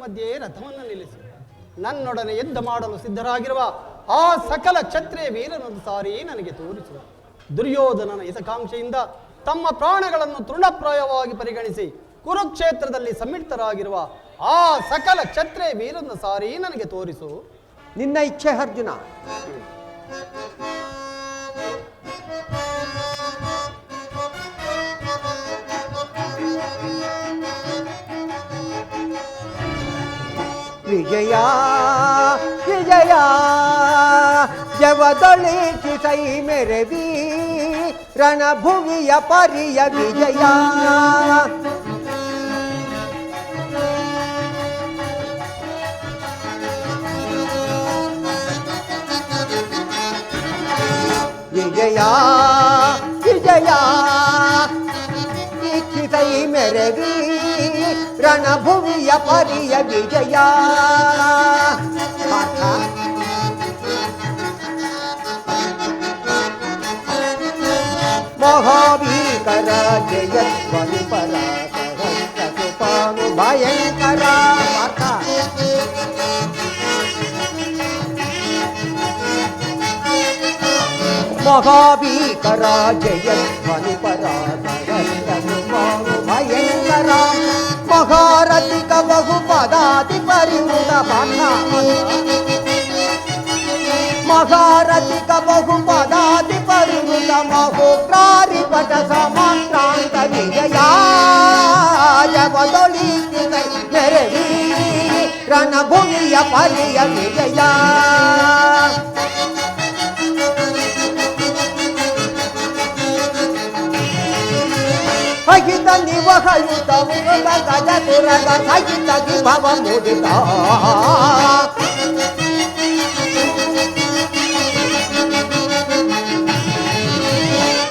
ಮಧ್ಯೆ ರಥವನ್ನು ನಿಲ್ಲಿಸಿ ನನ್ನೊಡನೆ ಯುದ್ಧ ಮಾಡಲು ಸಿದ್ಧರಾಗಿರುವ ಆ ಸಕಲ ಕ್ಷತ್ರಿಯ ವೀರನೊಂದು ಸಾರಿ ನನಗೆ ತೋರಿಸುವ. ದುರ್ಯೋಧನನ ಹಿತಕಾಂಕ್ಷೆಯಿಂದ ತಮ್ಮ ಪ್ರಾಣಗಳನ್ನು ತೃಣಪ್ರಾಯವಾಗಿ ಪರಿಗಣಿಸಿ ಕುರುಕ್ಷೇತ್ರದಲ್ಲಿ ಸಮ್ಮಿಳಿತರಾಗಿರುವ ಆ ಸಕಲ ಕ್ಷತ್ರಿಯ ವೀರನ ಸಾರಿ ನನಗೆ ತೋರಿಸು. ನಿನ್ನ ಇಚ್ಛೆ ಅರ್ಜುನ. ವಿಜಯ ವಿಜಯ ಜವದೊಳಿಸಿ ಸೈ ಮೆರವಿ ರಣಭುವಿಯ ಪರಿಯ ವಿಜಯ. ವಿಜಯ ವಿಜಯ ಇಚ್ಛಿಸೈ ಮೆರವಿ ರಣಭುವಿಯ ಪರಿಯ ವಿಜಯ. ಮಹಾಭೀಕರ ಜಯಧ್ವನಿ ಪರಾನು ಭಯಂಕರ. ಮಹಾಭೀಕರ ಜಯಧ್ವನಿ ಪರಾನು ಭಯಂಕರ. ಮಹಾರಥಿಕ ಬಹುಪದಾತಿ ಪರಿವೃತ ಪಾಠ. ಮಹಾರಥಿಕ ಬಹುಪದಾತಿ ಪರಿವೃತ ಮಹೋಗ್ರಾರಿ ಪಟ ಸಮಾಕ್ರಾಂತ ವಿಜಯ. ಜಗದೊಳಿಸಿ ಮೆರವಿ ರಣಭೂಮಿಯ ಪರಿಯ ವಿಜಯ. ಸಹಿತ ನಿವಹಯುತ ಉರುಳ ಗಜ ತುರಗ ಸಹಿತ ವಿಭವ ಮುದಿತ.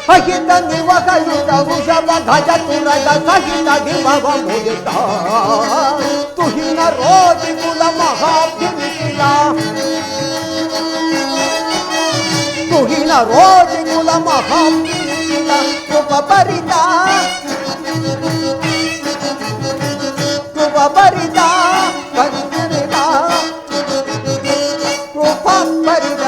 ಸಹಿತ ನಿವಹಯುತ ವೃಷಭ ಗಜ ತುರಗ ಸಹಿತ ವಿಭವ ಮುದಿತ. ತುಹಿನ ರೋಜಿ ಕುಲ ಮಹಾಭಿಮಿತಿಲ. ತುಹಿನ ರೋಜಿ ಕುಲ ಮಹಾಭಿಮಿತಿಲ. ಕೃಪರಿತ ಕೃಪರಿತ ಪರಿತ ಕೃಪ ಪರಿತ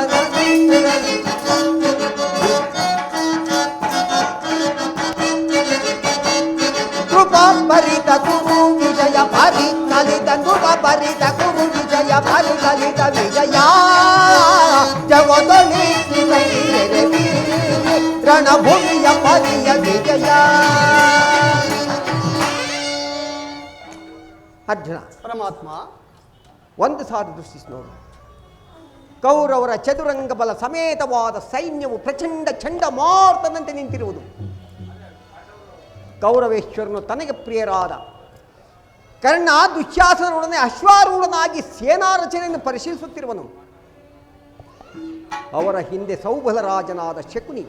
ಕೃಪ ಪರಿತ ಕುರು ವಿಜಯ ಪರಿ ಕಲಿತ ಕೃಪ ಪರಿತ ಕುರು ವಿಜಯ ಪರಿ ಕಲಿತ ವಿಜಯ. ಜಗದೊಳಿಸಿ ರಣಭೂಮಿಯ ಪರಿಯ ವಿಜಯ. ಅರ್ಜುನ ಪರಮಾತ್ಮ, ಒಂದು ಸಾರಿ ದೃಷ್ಟಿಸಿ ನೋಡು. ಕೌರವರ ಚದುರಂಗ ಬಲ ಸಮೇತವಾದ ಸೈನ್ಯವು ಪ್ರಚಂಡ ಚಂಡಮಾರುತದಂತೆ ನಿಂತಿರುವುದು. ಕೌರವೇಶ್ವರನು ತನಗೆ ಪ್ರಿಯರಾದ ಕರ್ಣ ದುಶ್ಯಾಸನರೊಡನೆ ಅಶ್ವಾರೂಢನಾಗಿ ಸೇನಾ ರಚನೆಯನ್ನು ಪರಿಶೀಲಿಸುತ್ತಿರುವನು. ಅವರ ಹಿಂದೆ ಸೌಬಲರಾಜನಾದ ಶಕುನಿ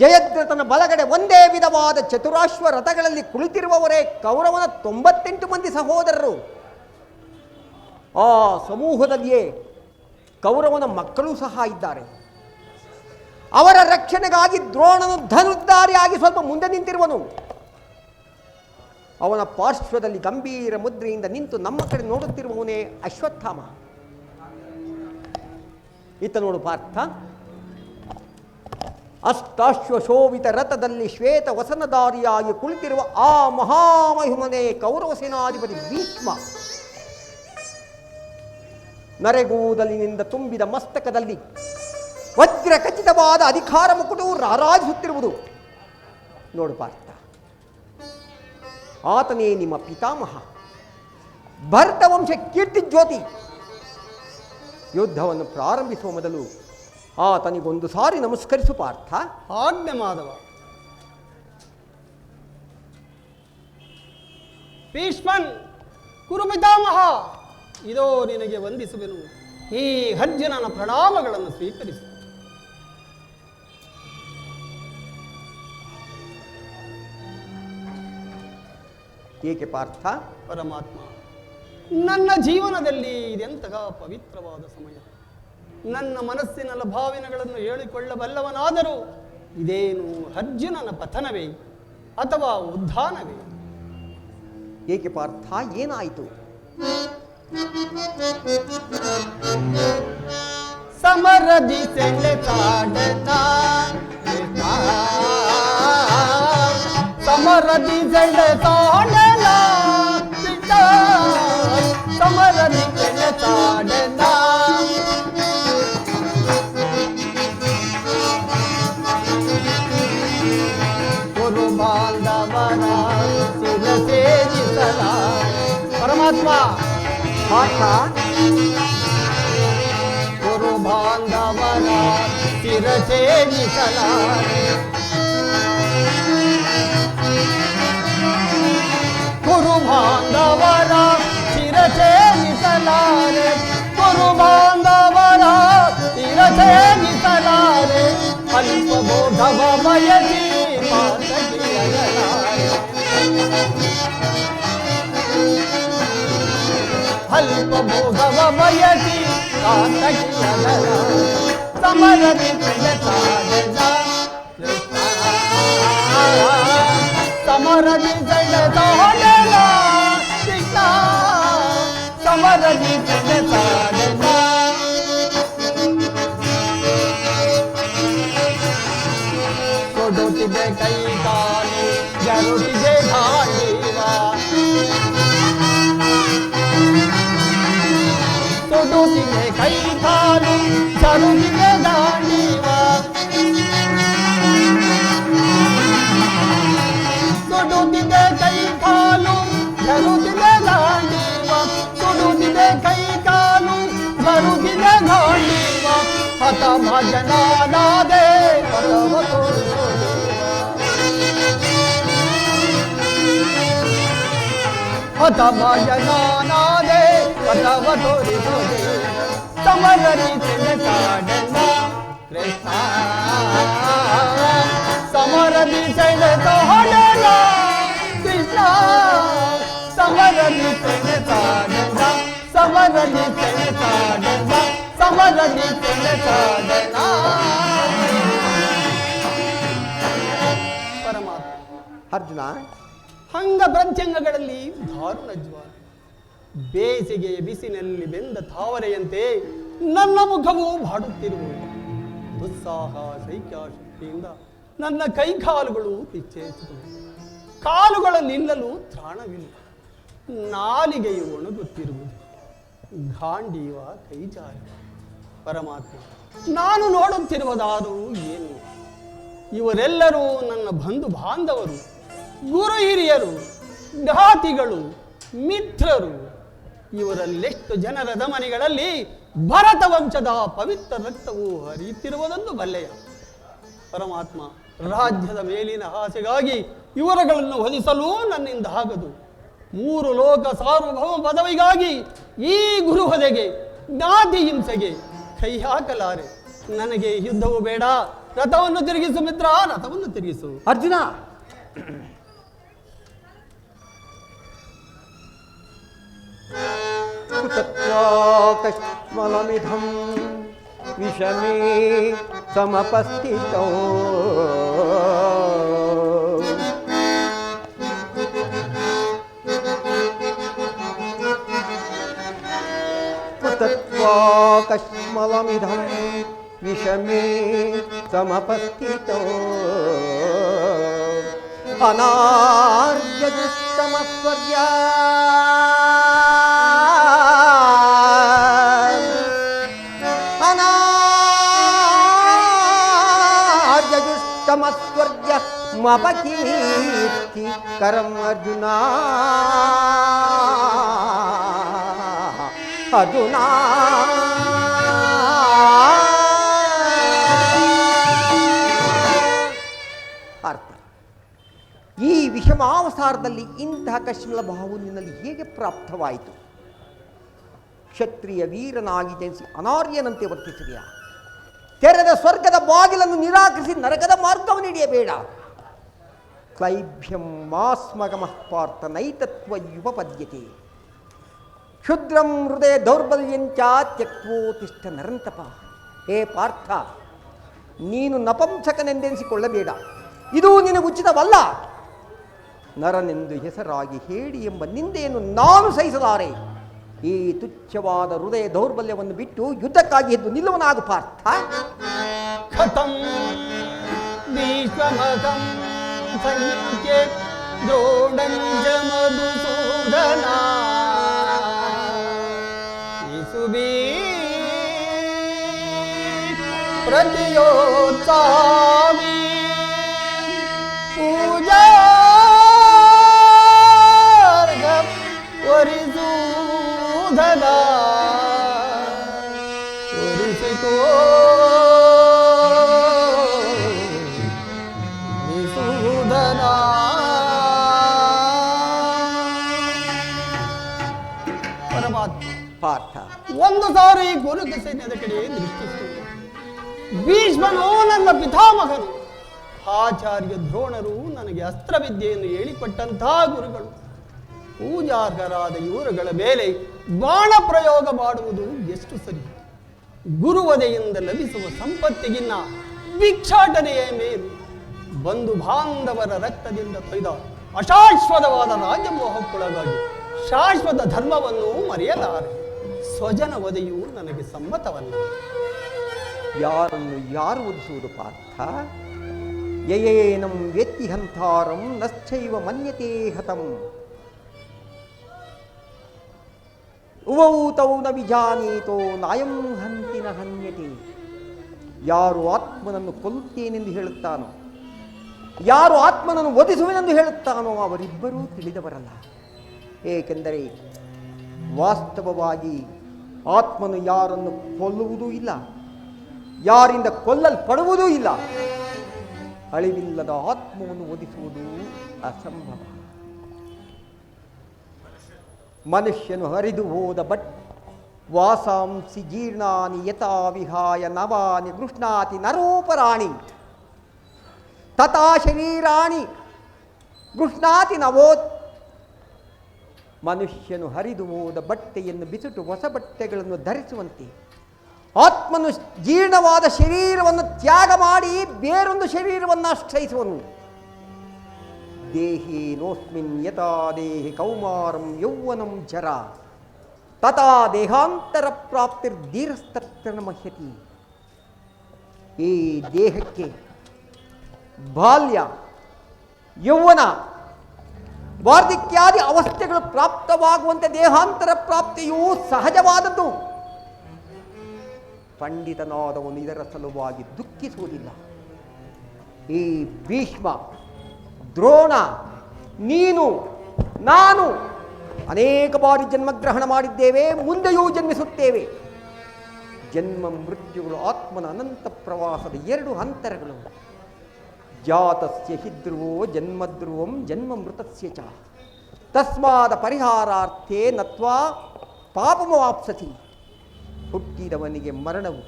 ಜಯದ್ರಥನ ಬಲಗಡೆ ಒಂದೇ ವಿಧವಾದ ಚತುರಾಶ್ವ ರಥಗಳಲ್ಲಿ ಕುಳಿತಿರುವವರೇ ಕೌರವನ 98 ಮಂದಿ ಸಹೋದರರು. ಆ ಸಮೂಹದಲ್ಲಿಯೇ ಕೌರವನ ಮಕ್ಕಳೂ ಸಹ ಇದ್ದಾರೆ. ಅವರ ರಕ್ಷಣೆಗಾಗಿ ದ್ರೋಣನು ಧನುರ್ಧಾರಿಯಾಗಿ ಸ್ವಲ್ಪ ಮುಂದೆ ನಿಂತಿರುವನು. ಅವನ ಪಾರ್ಶ್ವದಲ್ಲಿ ಗಂಭೀರ ಮುದ್ರೆಯಿಂದ ನಿಂತು ನಮ್ಮ ಕಡೆ ನೋಡುತ್ತಿರುವವನೇ ಅಶ್ವತ್ಥಾಮ. ಈತ ನೋಡು ಪಾರ್ಥ, ಅಷ್ಟಾಶ್ವಶೋಭಿತ ರಥದಲ್ಲಿ ಶ್ವೇತ ವಸನಧಾರಿಯಾಗಿ ಕುಳಿತಿರುವ ಆ ಮಹಾಮಹಿಮನೇ ಕೌರವ ಸೇನಾಧಿಪತಿ ಭೀಷ್ಮ. ನರೆಗೂದಲಿನಿಂದ ತುಂಬಿದ ಮಸ್ತಕದಲ್ಲಿ ವಜ್ರ ಖಚಿತವಾದ ಅಧಿಕಾರ ಮುಕುಟವು ರಾರಾಜಿಸುತ್ತಿರುವುದು ನೋಡು ಪಾರ್ಥ. ಆತನೇ ನಿಮ್ಮ ಪಿತಾಮಹ ಭರತ ವಂಶ ಕೀರ್ತಿ ಜ್ಯೋತಿ. ಯುದ್ಧವನ್ನು ಪ್ರಾರಂಭಿಸುವ ಮೊದಲು ಆತನಿಗೊಂದು ಸಾರಿ ನಮಸ್ಕರಿಸು ಪಾರ್ಥ. ಆಜ್ಞೆ ಮಾಧವ. ಭೀಷ್ಮನ್ ಕುರುಪಿತಾಮಹ, ಇದೋ ನಿನಗೆ ವಂದಿಸುವೆನು. ಈ ಅರ್ಜುನನ ಪ್ರಣಾಮಗಳನ್ನು ಸ್ವೀಕರಿಸು. ಏಕೆ ಪಾರ್ಥ? ಪರಮಾತ್ಮ, ನನ್ನ ಜೀವನದಲ್ಲಿ ಇದೆಂತಹ ಪವಿತ್ರವಾದ ಸಮಯ. ನನ್ನ ಮನಸ್ಸಿನ ಭಾವನೆಗಳನ್ನು ಹೇಳಿಕೊಳ್ಳಬಲ್ಲವನಾದರೂ ಇದೇನು ಅರ್ಜುನನ ಪತನವೇ ಅಥವಾ ಉದ್ಧಾನವೇ? ಏಕೆ ಪಾರ್ಥ, ಏನಾಯಿತು? ಸಮರದಿ ಸೆಳೆದಾಡನ ಸಮರದಿ ಸೆಳೆದಾಡನ ಸಮರದಿ ಸೆಳೆದಾಡನ ಗುರು ಬಾಂಧವನ ಶಿರಸೇರಿಸಲ ಪರಮಾತ್ಮ ಪಾಠ ಗುರು ಬಾಂಧವನ ಶಿರಸೇರಿಸಲಾರೆ ಗುರು ಬಾಂಧವರ ಶಿರಸೇರಿಸಲಾರೆ ಗುರು ಬಾಂಧವರ ಶಿರಸೇರಿಸಲಾರೆ ಅಲ್ಪ ಬೋಧವ ಬಯಸಿ ಮಾತಗಿಯಲಾರೆ ಅಲ್ಪ ಭೋಗವ ಬಯಸಿ ಕಾತಗಿಯಲರ ಸಮರದಿ ಸೆಳೆದಾಡನ ಸಮರದಿ ಸೆಳೆದಾಡನ ಕೃಷ್ಣ ಸಮರದಿ ಸೆಳೆದಾಡನ ಕೊಡುತ್ತಿದೆ ಕೈ ಕಾಲು ಜರುಟಿದೆ ಗಾಂಡೀವ ಕೊಡುತ್ತಿದೆ ಕೈ ಕಾಲು ಜರುಟಿದೆ ಗಾಂಡೀವ ಕೊಡುತ್ತಿದೆ ಕೈ ಕಾಲು ಜರುಟಿದೆ ಗಾಂಡೀವ ಕೊಡುತ್ತಿದೆ ಕೈ ಕಾಲು ಜರುಟಿದೆ ಗಾಂಡೀವ ಹತ ಭಜನಾನಾದೆ ಪರವ ಹತ ಭಜನಾನಾದೆ ಪರವ ತೋರಿಸೋ ಸಮರದಿ ಸೆಳೆದಾಡನ ಕೃಷ್ಣ ಸಮರದಿ ಸೆಳೆದಾಡನ ಕೃಷ್ಣ ಸಮರದಿ ಸೆಳೆದಾಡನ ಸಮರದಿ ಸೆಳೆದಾಡನ ಸಮರದಿ ಸೆಳೆದಾಡನ ಪರಮಾತ್ಮ ಅರ್ಜುನ ಅಂಗ ಪ್ರತ್ಯಂಗಗಳಲ್ಲಿ ದಾರುಣ ಜ್ವಾಲ ಬೇಸಿಗೆಯ ಬಿಸಿನಲ್ಲಿ ಬೆಂದ ತಾವರೆಯಂತೆ ನನ್ನ ಮುಖವು ಬಾಡುತ್ತಿರುವುದು ದುಸ್ಸಾಹ ಶೈಕ್ಯಾಶಕ್ತಿಯಿಂದ ನನ್ನ ಕೈಕಾಲುಗಳು ಕಿಚ್ಚೇಸುತ್ತವೆ ಕಾಲುಗಳಲ್ಲಿ ನಿಲ್ಲಲು ತ್ರಾಣವಿಲ್ಲ ನಾಲಿಗೆಯು ಒಣಗುತ್ತಿರುವುದು ಗಾಂಡೀವ ಕೈಜಾರ ಪರಮಾತ್ಮ ನಾನು ನೋಡುತ್ತಿರುವುದಾದರೂ ಏನು ಇವರೆಲ್ಲರೂ ನನ್ನ ಬಂಧು ಬಾಂಧವರು ಗುರು ಹಿರಿಯರು ಘಾತಿಗಳು ಮಿತ್ರರು ಇವರಲ್ಲೆಷ್ಟು ಜನರ ದಮನಿಗಳಲ್ಲಿ ಭರತ ವಂಶದ ಪವಿತ್ರ ರಕ್ತವು ಹರಿಯುತ್ತಿರುವುದೊಂದು ಬಲ್ಲೆಯ ಪರಮಾತ್ಮ ರಾಜ್ಯದ ಮೇಲಿನ ಆಸೆಗಾಗಿ ಇವರುಗಳನ್ನು ಹೊದಿಸಲು ನನ್ನಿಂದ ಆಗದು 3 ಲೋಕ ಸಾರ್ವಭೌಮ ಪದವಿಗಾಗಿ ಈ ಗುರು ಹೊದೆಗೆ ಜ್ಞಾತಿ ಹಿಂಸೆಗೆ ಕೈ ಹಾಕಲಾರೆ ನನಗೆ ಯುದ್ಧವು ಬೇಡ ರಥವನ್ನು ತಿರುಗಿಸು ಮಿತ್ರ ರಥವನ್ನು ತಿರುಗಿಸು ಅರ್ಜುನ ಕಶ್ಮಲಮಿಧಂ ವಿಷಮೇ ಸಮಪಸ್ಥಿತೋ ಕಶ್ಮಲಮಿಧಂ ವಿಷಮೇ ಸಮಪಸ್ಥಿತೋ ಅನಾರ್ಯದುತ್ತಮಸ್ವರ್ಯ ಅನಾರ್ಯದುತ್ತಮಸ್ವರ್ಯ ಮಪಕೀರ್ತಿ ಕರಂ ಅರ್ಜುನ ಅರ್ಜುನ ಅರ್ಥ ಈ ವಿಷಮಾವಸಾರದಲ್ಲಿ ಇಂತಹ ಕಶ್ಮಲ ಭಾವವು ನಿನ್ನಲ್ಲಿ ಹೇಗೆ ಪ್ರಾಪ್ತವಾಯಿತು? ಕ್ಷತ್ರಿಯ ವೀರನಾಗಿ ಜನಿಸಿ ಅನಾರ್ಯನಂತೆ ವರ್ತಿಸಿದೆಯಾ? ತೆರೆದ ಸ್ವರ್ಗದ ಬಾಗಿಲನ್ನು ನಿರಾಕರಿಸಿ ನರಕದ ಮಾರ್ಗವನ್ನು ಹಿಡಿಯಬೇಡ. ಕ್ಲೈಭ್ಯಂ ಮಾಸ್ಮಗಮಃ ಪಾರ್ಥ ನೈತತ್ವ ಯುಪಪದ್ಯತೆ ಕ್ಷುದ್ರಂ ಹೃದಯ ದೌರ್ಬಲ್ಯಂಚ ತ್ಯಕ್ವೋತಿಷ್ಠ ನರಂತಪ. ಹೇ ಪಾರ್ಥ, ನೀನು ನಪಂಸಕನೆಂದೆನಿಸಿಕೊಳ್ಳಬೇಡ. ಇದು ನಿನಗೆ ಉಚಿತವಲ್ಲ. ನರನೆಂದು ಹೆಸರಾಗಿ ಹೇಳಿ ಎಂಬ ನಿಂದೆಯನ್ನು ನಾನು ಸಹಿಸಲಾರೆ. ಈ ತುಚ್ಛವಾದ ಹೃದಯ ದೌರ್ಬಲ್ಯವನ್ನು ಬಿಟ್ಟು ಯುದ್ಧಕ್ಕಾಗಿ ಎದ್ದು ನಿಲ್ಲುವನಾಗು ಪಾರ್ಥ. ಕಥಂ ವಿಶ್ವಮಕಂ ಸಂಖ್ಯೆ ದ್ರೋಣಂಜ ಮಧುಸೂದನ ಇಸುಬೀ ಪ್ರತಿಯೋತ್ಸಾಮಿ ಪೂಜಾ ವರಿಸೂದನ ವರಿಸಿಕೋ ವಿಸೂದನ. ಪರಮಾತ್ಮ ಪಾರ್ಥ, ಒಂದು ಸಾರಿ ಗುರುಕ ಸೈನ್ಯದ ಕಡೆ ದೃಷ್ಟಿಸಿತು. ಭೀಷ್ಮನು ನನ್ನ ಪಿತಾಮಹನು, ಆಚಾರ್ಯ ದ್ರೋಣರು ನನಗೆ ಅಸ್ತ್ರವಿದ್ಯೆಯನ್ನು ಹೇಳಿಕೊಟ್ಟಂತಹ ಗುರುಗಳು. ಪೂಜಾರ್ಹರಾದ ಇವರುಗಳ ಮೇಲೆ ಬಾಣ ಪ್ರಯೋಗ ಮಾಡುವುದು ಎಷ್ಟು ಸರಿ? ಗುರುವದೆಯಿಂದ ಲಭಿಸುವ ಸಂಪತ್ತಿಗಿನ್ನ ಭಿಕ್ಷಾಟನೆಯೇ ಮೇಲು. ಬಂಧು ಬಾಂಧವರ ರಕ್ತದಿಂದ ತೊಯ್ದ ಅಶಾಶ್ವತವಾದ ರಾಜಮೋಹಕ್ಕೊಳಗಾಗಿ ಶಾಶ್ವತ ಧರ್ಮವನ್ನು ಮರೆಯಲಾರೆ. ಸ್ವಜನ ವಧೆಯು ನನಗೆ ಸಮ್ಮತವಲ್ಲ. ಯಾರನ್ನು ಯಾರು ಒದಿಸುವುದು ಪಾರ್ಥ? ಯಯೇನಂ ವೆತ್ತಿ ಹಂತಾರಂ ನಶ್ಚೈವ ಮನ್ಯತೆ ಹತಂ. ಉವೌ ತೌ ನ ವಿಜಾನೀತೋ ನಾಯಂ ಹಂತಿ ನ ಹನ್ಯತೆ. ಯಾರು ಆತ್ಮನನ್ನು ಕೊಲ್ಲುತ್ತೇನೆಂದು ಹೇಳುತ್ತಾನೋ, ಯಾರು ಆತ್ಮನನ್ನು ವಧಿಸುವೆನೆಂದು ಹೇಳುತ್ತಾನೋ ಅವರಿಬ್ಬರೂ ತಿಳಿದವರಲ್ಲ. ಏಕೆಂದರೆ ವಾಸ್ತವವಾಗಿ ಆತ್ಮನು ಯಾರನ್ನು ಕೊಲ್ಲುವುದೂ ಇಲ್ಲ, ಯಾರಿಂದ ಕೊಲ್ಲಲ್ಪಡುವುದೂ ಇಲ್ಲ. ಅಳಿವಿಲ್ಲದ ಆತ್ಮವನ್ನು ವಧಿಸುವುದು ಅಸಂಭವ. ಮನುಷ್ಯನು ಹರಿದು ಹೋದ ಬಟ್ ವಾಸಾಂಸಿ ಜೀರ್ಣಾನಿ ಯಥಾ ವಿಹಾಯ ನವಾನಿ ಗೃಷ್ಣಾತಿ ನರೋಪರಾಣಿ ತಥಾ ಶರೀರಾಣಿ ಗೃಷ್ಣಾತಿ ನವೋತ್. ಮನುಷ್ಯನು ಹರಿದು ಹೋದ ಬಟ್ಟೆಯನ್ನು ಬಿಸಿಟು ಹೊಸ ಬಟ್ಟೆಗಳನ್ನು ಧರಿಸುವಂತೆ ಆತ್ಮನು ಜೀರ್ಣವಾದ ಶರೀರವನ್ನು ತ್ಯಾಗ ಮಾಡಿ ಬೇರೊಂದು ಶರೀರವನ್ನು ಆಶ್ರಯಿಸುವನು. ದೇಹೇನೋಸ್ಮಿನ್ ಯಥಾ ದೇಹಿ ಕೌಮಾರಂ ಯೌವನಂ ಜರ ತಥಾ ದೇಹಾಂತರ ಪ್ರಾಪ್ತಿರ್ಧೀರಸ್ತತ್ರ ಮಹ್ಯತಿ. ಈ ದೇಹಕ್ಕೆ ಬಾಲ್ಯ, ಯೌವನ, ವಾರ್ಧಕ್ಯಾದಿ ಅವಸ್ಥೆಗಳು ಪ್ರಾಪ್ತವಾಗುವಂತೆ ದೇಹಾಂತರ ಪ್ರಾಪ್ತಿಯೂ ಸಹಜವಾದದ್ದು. ಪಂಡಿತನಾದವನು ಇದರ ಸಲುವಾಗಿ ದುಃಖಿಸುವುದಿಲ್ಲ. ಈ ಭೀಷ್ಮ, ದ್ರೋಣ, ನೀನು, ನಾನು ಅನೇಕ ಬಾರಿ ಜನ್ಮಗ್ರಹಣ ಮಾಡಿದ್ದೇವೆ, ಮುಂದೆಯೂ ಜನ್ಮಿಸುತ್ತೇವೆ. ಜನ್ಮ ಮೃತ್ಯುಗಳು ಆತ್ಮನ ಅನಂತ ಪ್ರವಾಸದ ಎರಡು ಅಂತರಗಳು. ಜಾತಸ್ಯ ಹಿ ಧ್ರುವೋ ಜನ್ಮಧ್ರುವಂ ಜನ್ಮ ಮೃತಸ್ಯ ಚ ತಸ್ಮಾದ ಪರಿಹಾರಾರ್ಥೇ ನತ್ವಾ ಪಾಪಮವಾಪ್ಸತಿ. ಹುಟ್ಟಿದವನಿಗೆ ಮರಣವು,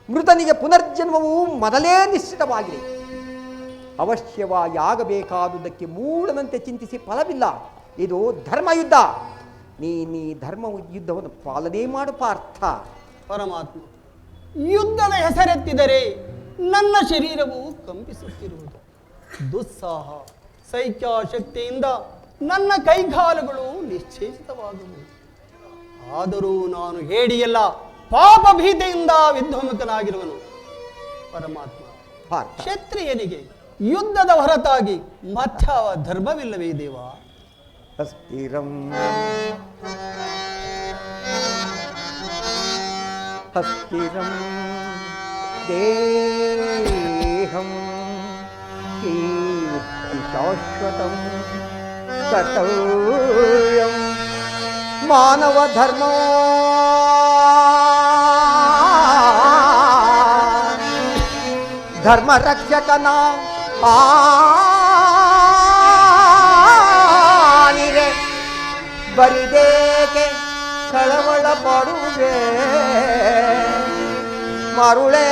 ಮೃತನಿಗೆ ಪುನರ್ಜನ್ಮವು ಮೊದಲೇ ನಿಶ್ಚಿತವಾಗಿದೆ. ಅವಶ್ಯವಾಗಿ ಆಗಬೇಕಾದುದಕ್ಕೆ ಮೂಢನಂತೆ ಚಿಂತಿಸಿ ಫಲವಿಲ್ಲ. ಇದು ಧರ್ಮಯುದ್ಧ. ನೀ ಧರ್ಮ ಯುದ್ಧವನ್ನು ಪಾಲನೆ ಮಾಡು ಪಾರ್ಥ. ಪರಮಾತ್ಮ, ಯುದ್ಧದ ಹೆಸರೆತ್ತಿದರೆ ನನ್ನ ಶರೀರವು ಕಂಪಿಸುತ್ತಿರುವುದು. ದುಸ್ಸಾಹ ಸೈಕ್ಯಾಶಕ್ತಿಯಿಂದ ನನ್ನ ಕೈಕಾಲುಗಳು ನಿಶ್ಚೇಷಿತವಾದವು. ಆದರೂ ನಾನು ಹೇಡಿಯಲ್ಲ, ಪಾಪ ಭೀತಿಯಿಂದ ವಿಧ್ವಂಸಕನಾಗಿರುವನು. ಪರಮಾತ್ಮ, ಕ್ಷತ್ರಿಯನಿಗೆ ಯುದ್ಧದ ಹೊರತಾಗಿ ಮತ್ಯಾವ ಧರ್ಮವಿಲ್ಲವೇ ದೇವ? ಹಸ್ತಿರಂ ಹಸ್ತಿರಂ ದೇಹಂ ಕೀರ್ತಿ ಶಾಶ್ವತಂ ಕರ್ತವ್ಯಂ ಮಾನವ ಧರ್ಮ ಧರ್ಮ ರಕ್ಷಕನ ಆನಿರೆ ಬರಿದೇಕೆ ಕಳವಳ ಪಡುವೆ ಮರುಳೇ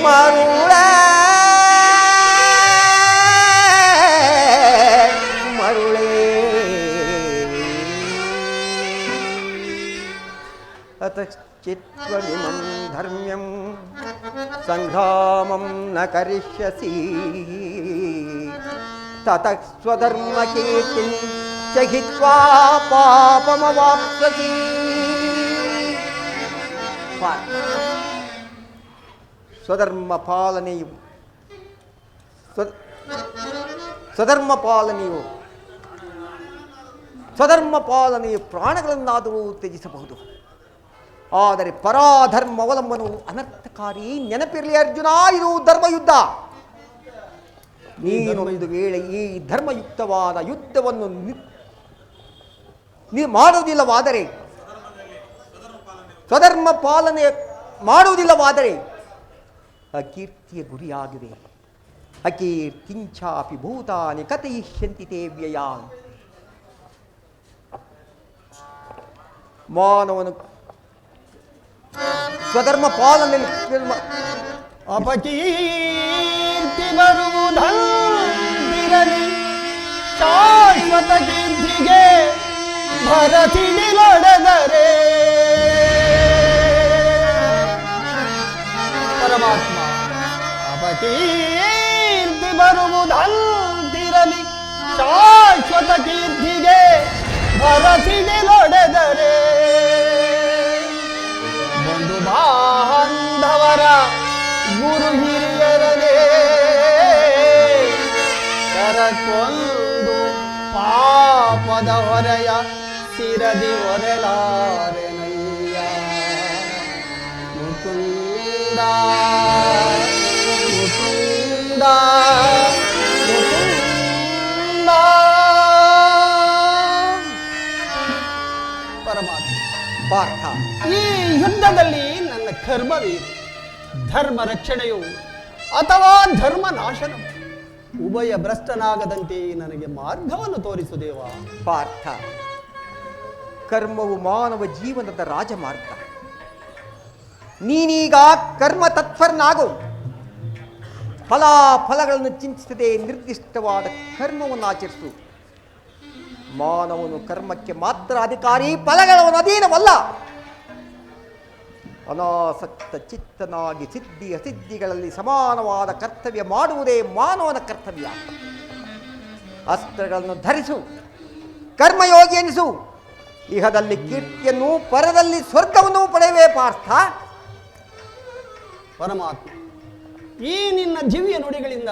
ಮರುಳೇ ಮರುಳೇ ಅತಶ್ಚಿತ್ವಮಿಮಂ ಧರ್ಮ್ಯಂ ಸಂಗ್ರಾಮಂ ನ ಕರಿಷ್ಯಸಿ ತತಃ ಸ್ವಧರ್ಮ ಕೀರ್ತಿಂ ಹಿತ್ವಾ ಪಾಪಮವಾಪ್ಸ್ಯಸಿ. ಸ್ವಧರ್ಮ ಪಾಲನೆಯು ಸ್ವಧರ್ಮ ಪಾಲನೆಯು ಪ್ರಾಣಗಳನ್ನಾದರೂ ತ್ಯಜಿಸಬಹುದು, ಆದರೆ ಪರಾಧರ್ಮ ಅವಲಂಬನವು ಅನರ್ಥಕಾರಿ. ನೆನಪಿರಲಿ ಅರ್ಜುನ, ಇದು ಧರ್ಮಯುದ್ಧ. ನೀನೊಂದು ವೇಳೆ ಈ ಧರ್ಮಯುಕ್ತವಾದ ಯುದ್ಧವನ್ನು ಮಾಡುವುದಿಲ್ಲವಾದರೆ, ಸ್ವಧರ್ಮ ಪಾಲನೆ ಮಾಡುವುದಿಲ್ಲವಾದರೆ ಅಕೀರ್ತಿಯ ಗುರಿಯಾಗಿದೆ. ಅಕೀರ್ತಿಂಚಾಪಿ ಭೂತಾನಿ ಕಥಯಿಷ್ಯಂತಿ ತೇ ವ್ಯಯಾನ್. ಮಾನವನು ಸ್ವಧರ್ಮ ಪಾಲನೆ ಅಪಕೀರ್ತಿ ಬರುವುದಿರಲಿ, ಶಾಶ್ವತ ಕೀರ್ತಿಗೆ ಭರತಿಡಿಲೊಡೆದರೆ. ಪರಮಾತ್ಮ, ಅಪಕೀರ್ತಿ ಬರುವುದಿರಲಿ, ಶಾಶ್ವತ ಕೀರ್ತಿಗೆ ಭರತಿಡಿಲೊಡೆದರೆ. ಬಂಧು ಬಾಂಧವರ ಗುರು ಹಿರಿಯರನೇ ಕರಕೊಂದು ಪಾಪದ ಹೊರೆಯ ಸಿರದಿ ಹೊರೆಲಾರೆನಯ್ಯ. ಮುಕುಂದ ಮುಕುಂದ ಮುಕುಂದ. ಪರಮಾತ್ಮ, ಪಾರ್ಥ, ಈ ಯುದ್ಧದಲ್ಲಿ ನನ್ನ ಕರ್ಮವೇ ಧರ್ಮ ರಕ್ಷಣೆಯು ಅಥವಾ ಧರ್ಮ ನಾಶನ, ಉಭಯ ಭ್ರಷ್ಟನಾಗದಂತೆ ನನಗೆ ಮಾರ್ಗವನ್ನು ತೋರಿಸು ದೇವ. ಪಾರ್ಥ, ಕರ್ಮವು ಮಾನವ ಜೀವನದ ರಾಜಮಾರ್ಗ. ನೀನೀಗ ಕರ್ಮ ತತ್ಪರನಾಗು. ಫಲಾಫಲಗಳನ್ನು ಚಿಂತಿಸದೆ ನಿರ್ದಿಷ್ಟವಾದ ಕರ್ಮವನ್ನು ಆಚರಿಸು. ಮಾನವನು ಕರ್ಮಕ್ಕೆ ಮಾತ್ರ ಅಧಿಕಾರಿ, ಫಲಗಳನ್ನು ಅಧೀನವಲ್ಲ. ಅನಾಸಕ್ತ ಚಿತ್ತನಾಗಿ ಸಿದ್ಧಿ ಅಸಿದ್ಧಿಗಳಲ್ಲಿ ಸಮಾನವಾದ ಕರ್ತವ್ಯ ಮಾಡುವುದೇ ಮಾನವನ ಕರ್ತವ್ಯ. ಅಸ್ತ್ರಗಳನ್ನು ಧರಿಸು, ಕರ್ಮಯೋಗಿ ಎನಿಸು. ಇಹದಲ್ಲಿ ಕೀರ್ತಿಯನ್ನು, ಪರದಲ್ಲಿ ಸ್ವರ್ಗವನ್ನು ಪಡೆಯುವೆ ಪಾರ್ಥ. ಪರಮಾತ್ಮ, ಈ ನಿನ್ನ ದಿವ್ಯ ನುಡಿಗಳಿಂದ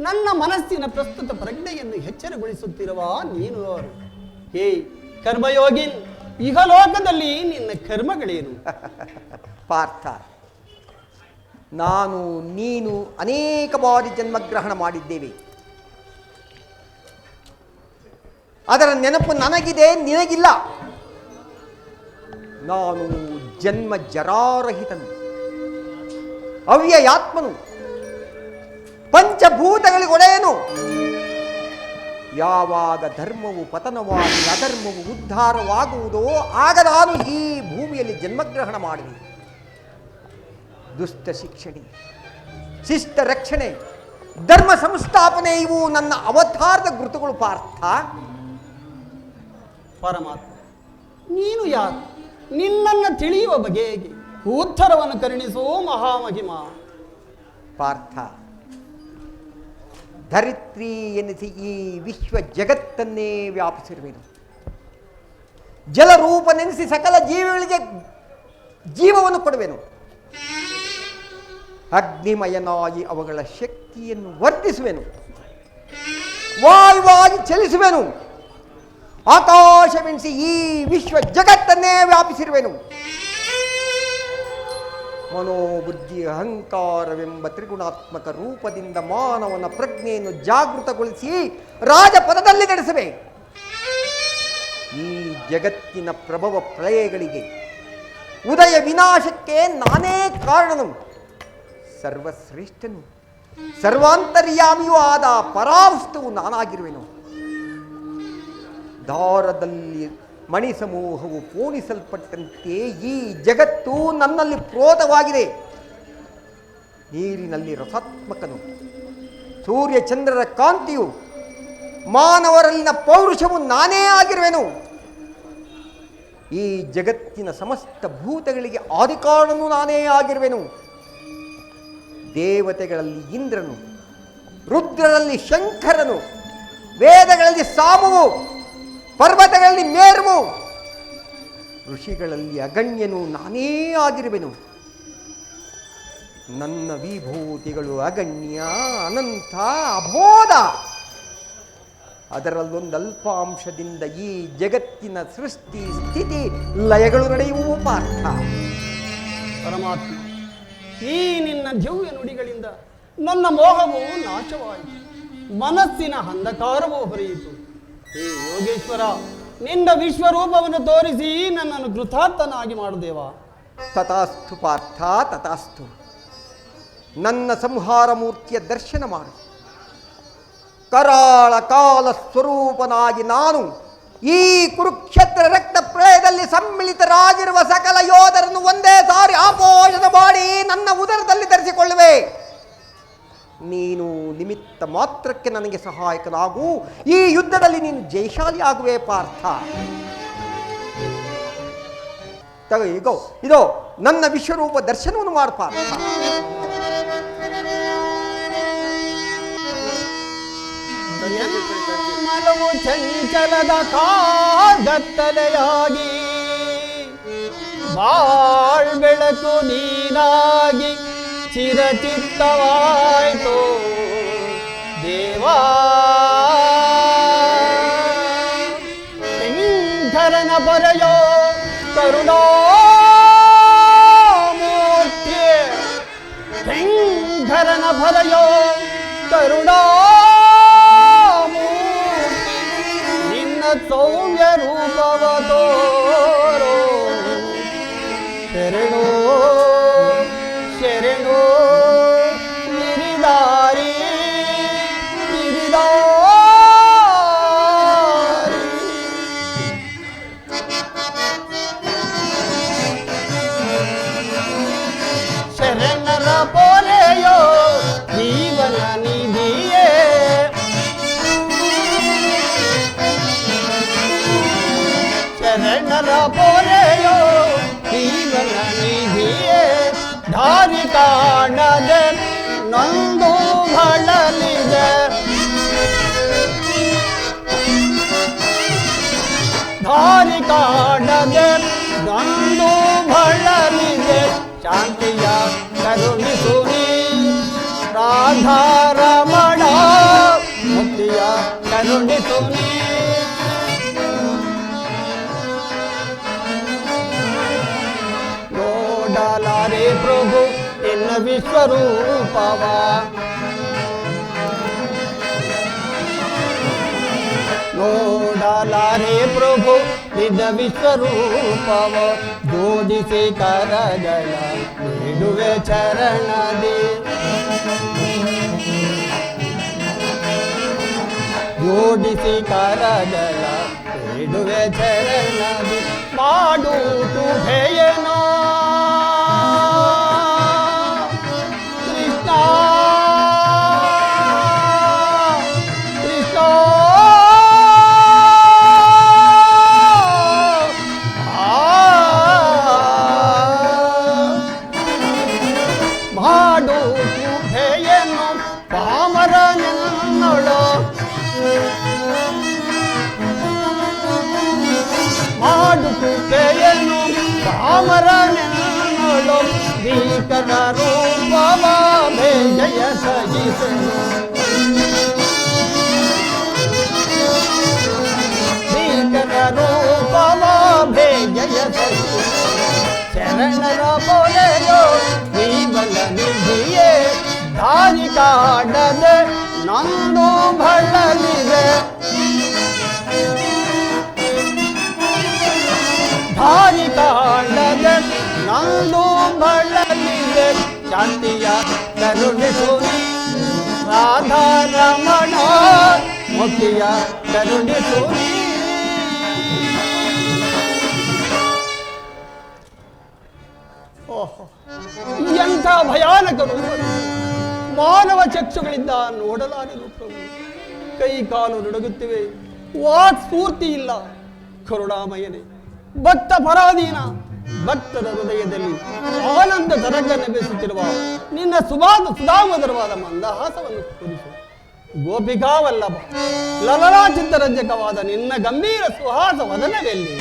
ನನ್ನ ಮನಸ್ಸಿನ ಪ್ರಸ್ತುತ ಪ್ರಜ್ಞೆಯನ್ನು ಎಚ್ಚರಗೊಳಿಸುತ್ತಿರುವ ನೀನು ಯಾರು? ಹೇ ಕರ್ಮಯೋಗಿನ್, ಇಹಲೋಕದಲ್ಲಿ ನಿನ್ನ ಕರ್ಮಗಳೇನು? ಪಾರ್ಥ, ನಾನು ನೀನು ಅನೇಕ ಬಾರಿ ಜನ್ಮಗ್ರಹಣ ಮಾಡಿದ್ದೇವೆ. ಅದರ ನೆನಪು ನನಗಿದೆ, ನಿನಗಿಲ್ಲ. ನಾನು ಜನ್ಮ ಜರಾರಹಿತನು, ಅವ್ಯಯಾತ್ಮನು, ಪಂಚಭೂತಗಳಿಗೊಡೆಯನು. ಯಾವಾಗ ಧರ್ಮವು ಪತನವಾಗಿ ಅಧರ್ಮವು ಉದ್ಧಾರವಾಗುವುದೋ ಆಗ ನಾನು ಈ ಭೂಮಿಯಲ್ಲಿ ಜನ್ಮಗ್ರಹಣ ಮಾಡುವೆ. ದುಷ್ಟ ಶಿಕ್ಷಣೆ, ಶಿಷ್ಟ ರಕ್ಷಣೆ, ಧರ್ಮ ಸಂಸ್ಥಾಪನೆ ಇವು ನನ್ನ ಅವತಾರದ ಗುರುತುಗಳು ಪಾರ್ಥ. ಪರಮಾತ್ಮ, ನೀನು ಯಾರು? ನಿನ್ನನ್ನು ತಿಳಿಯುವ ಬಗೆಗೆ ಉತ್ತರವನ್ನು ಕರುಣಿಸೋ ಮಹಾಮಹಿಮ. ಪಾರ್ಥ, ಧರಿತ್ರಿ ಎನಿಸಿ ಈ ವಿಶ್ವ ಜಗತ್ತನ್ನೇ ವ್ಯಾಪಿಸಿರುವೆನು. ಜಲರೂಪನೆನಿಸಿ ಸಕಲ ಜೀವಿಗಳಿಗೆ ಜೀವವನ್ನು ಕೊಡುವೆನು. ಅಗ್ನಿಮಯನಾಗಿ ಅವುಗಳ ಶಕ್ತಿಯನ್ನು ವರ್ಧಿಸುವೆನು. ವಾಯುವಾಗಿ ಚಲಿಸುವೆನು. ಆಕಾಶವೆನಿಸಿ ಈ ವಿಶ್ವ ಜಗತ್ತನ್ನೇ ವ್ಯಾಪಿಸಿರುವೆನು. ಮನೋಬುದ್ಧಿ ಅಹಂಕಾರವೆಂಬ ತ್ರಿಗುಣಾತ್ಮಕ ರೂಪದಿಂದ ಮಾನವನ ಪ್ರಜ್ಞೆಯನ್ನು ಜಾಗೃತಗೊಳಿಸಿ ರಾಜಪದದಲ್ಲಿ ನಡೆಸುವೆ. ಈ ಜಗತ್ತಿನ ಪ್ರಭವ ಪ್ರಳಯಗಳಿಗೆ, ಉದಯ ವಿನಾಶಕ್ಕೆ ನಾನೇ ಕಾರಣನು. ಸರ್ವಶ್ರೇಷ್ಠನು, ಸರ್ವಾಂತರ್ಯಾಮಿಯೂ ಆದ ಪರಾವಸ್ತುವು ನಾನಾಗಿರುವೆನು. ದಾರದಲ್ಲಿ ಮಣಿ ಸಮೂಹವು ಪೋಣಿಸಲ್ಪಟ್ಟಂತೆ ಈ ಜಗತ್ತು ನನ್ನಲ್ಲಿ ಪ್ರೋತವಾಗಿದೆ. ನೀರಿನಲ್ಲಿ ರಸಾತ್ಮಕನು, ಸೂರ್ಯಚಂದ್ರರ ಕಾಂತಿಯು, ಮಾನವರಲ್ಲಿನ ಪೌರುಷವು ನಾನೇ ಆಗಿರುವೆನು. ಈ ಜಗತ್ತಿನ ಸಮಸ್ತ ಭೂತಗಳಿಗೆ ಆದಿಕಾರಣನು ನಾನೇ ಆಗಿರುವೆನು. ದೇವತೆಗಳಲ್ಲಿ ಇಂದ್ರನು, ರುದ್ರರಲ್ಲಿ ಶಂಕರನು, ವೇದಗಳಲ್ಲಿ ಸಾಮವು, ಪರ್ವತಗಳಲ್ಲಿ ಮೇರುವು, ಋಷಿಗಳಲ್ಲಿ ಅಗಣ್ಯನು ನಾನೇ ಆಗಿರುವೆನು. ನನ್ನ ವಿಭೂತಿಗಳು ಅಗಣ್ಯ, ಅನಂತ, ಅಬೋಧ. ಅದರಲ್ಲೊಂದು ಅಲ್ಪಾಂಶದಿಂದ ಈ ಜಗತ್ತಿನ ಸೃಷ್ಟಿ ಸ್ಥಿತಿ ಲಯಗಳು ನಡೆಯುವು ಪಾರ್ಥ. ಪರಮಾತ್ಮ, ಈ ನಿನ್ನ ದಿವ್ಯ ನುಡಿಗಳಿಂದ ನನ್ನ ಮೋಹವು ನಾಶವಾಯಿತು, ಮನಸ್ಸಿನ ಅಂಧಕಾರವೂ ಹೊರೆಯಿತು. ಹೇ ಯೋಗೇಶ್ವರ, ನಿನ್ನ ವಿಶ್ವರೂಪವನ್ನು ತೋರಿಸಿ ನನ್ನನ್ನು ಕೃತಾರ್ಥನಾಗಿ ಮಾಡುದೇವಾ. ತಥಾಸ್ತು ಪಾರ್ಥ, ತಥಾಸ್ತು. ನನ್ನ ಸಂಹಾರ ಮೂರ್ತಿಯ ದರ್ಶನ ಮಾಡು. ಕರಾಳ ಕಾಲ ಸ್ವರೂಪನಾಗಿ ನಾನು ಈ ಕುರುಕ್ಷೇತ್ರ ರಕ್ತ ಪ್ರಳಯದಲ್ಲಿ ಸಮ್ಮಿಳಿತರಾಗಿರುವ ಸಕಲ ಯೋಧರನ್ನು ಒಂದೇ ಸಾರಿ ಆಪೋಷಣ ಮಾಡಿ ನನ್ನ ಉದರದಲ್ಲಿ ಧರಿಸಿಕೊಳ್ಳುವೆ. ನೀನು ನಿಮಿತ್ತ ಮಾತ್ರಕ್ಕೆ ನನಗೆ ಸಹಾಯಕನಾಗು. ಈ ಯುದ್ಧದಲ್ಲಿ ನೀನು ಜಯಶಾಲಿ ಆಗುವೆ ಪಾರ್ಥ. ಈಗೋ ಇದೋ ನನ್ನ ವಿಶ್ವರೂಪ ದರ್ಶನವನ್ನು ಮಾಡು ಪಾರ್ಥ. ಮಲವು ಚಂಚಲದ ಕಾಗತ್ತಲೆಯಾಗಿ ಬಾಳ್ ಬೆಳಕು ನೀನಾಗಿ ಚಿರಚಿತ್ತವಾಯ್ತು ದೇವಾ. ಶಂಕರನ ಪೊರೆಯೋ ಕರುಣಾಮೂರ್ತಿ, ಶಂಕರನ ಪೊರೆಯೋ ಕರುಣಾಮೂರ್ತಿ, ನಿನ್ನ ಸೌಮ್ಯ ರೂಪವ ತೋರೋ. ಶರಣೋ ಶರಣೋ ಗಿರಿದಾರಿ ಗಿರಿದಾರಿ. ಶರಣರ ಪೊರೆಯೋ ಜೀವನ ನಿಧಿಯೇ, ಶರಣರ ಪೊರೆಯೋ ಜೀವನ ನಿಧಿಯೇ. ದಾರಿ ಕಾಣದೆ ನೊಂದು ಬಳಲಿದೆ, ದಾರಿ ಕಾಣದೆ ನೊಂದು ಬಳಲಿದೆ. ಶಾಂತಿಯ ಕರುಣಿಸು ನೀ ರಾಧಾರಮಣ, ಮುಕ್ತಿಯ ಕರುಣಿಸು ನೀ. ನೋಡಲಾರೆ ಪ್ರಭು ನಿನ್ನ ವಿಶ್ವರೂಪವ, ನೋಡಲಾರೆ ಪ್ರಭು ನಿನ್ನ ವಿಶ್ವರೂಪವ. ಜೋಡಿಸಿ ಕರಗಳ ಬೇಡುವೆ ಚರಣದಿ, ಜೋಡಿಸಿ ಕರಗಳ ಬೇಡುವೆ ಚರಣದಿ. ಮಾಡು ತುಭೆಯನೋ ಕೃಷ್ಣ ಕೃಷ್ಣ, ಮಾಡು ತುಭೆಯನು ಪಾಮರನೆನ್ನೊಳು, ಮಾಡು ತುಭೆಯನು ಪಾಮರನೆನ್ನೊಳು. ಭೀಕರ ರೂಪವ ಜಯ ಸಹಿಸನು, ಭೀಕರ ರೂಪವ ಜಯ ಸಹಿಸನು. ಶರಣರ ಪೊರೆಯೋ ಜೀವನ ನಿಧಿಯೇ, ದಾರಿ ಕಾಣದೆ ನೊಂದು ಬಳಲಿದೆ, ದಾರಿ ಕಾಣದೆ ನೊಂದು ಬಳಲಿದೆ. ಶಾಂತಿಯ ಕರುಣಿಸು ರಾಧಾರಮಣ, ಮುಕ್ತಿಯ ಕರುಣಿಸು. ಓಹೋ, ಎಂಥ ಭಯಾನಕ ರೂಪ! ಮಾನವ ಚಕ್ಷುಗಳಿಂದ ನೋಡಲಾಗದು ಪ್ರಭು. ಕೈ ಕಾಲು ನಡುಗುತ್ತಿವೆ, ವಾಕ್ ಸ್ಫೂರ್ತಿ ಇಲ್ಲ. ಕರುಣಾಮಯನೇ, ಭಕ್ತ ಪರಾಧೀನ, ಭಕ್ತರ ಹೃದಯದಲ್ಲಿ ಆನಂದ ತರಂಗ ನೆಲೆಸುತ್ತಿರುವ ನಿನ್ನ ಸುಧಾಮಧುರವಾದ ಮಂದಹಾಸವನ್ನು ತೋರಿಸು. ಗೋಪಿಕಾವಲ್ಲಭ ಲಲಲಾಚಿತ್ತರಂಜಕವಾದ ನಿನ್ನ ಗಂಭೀರ ಸುಹಾಸ ವದನವೆಲ್ಲಿ?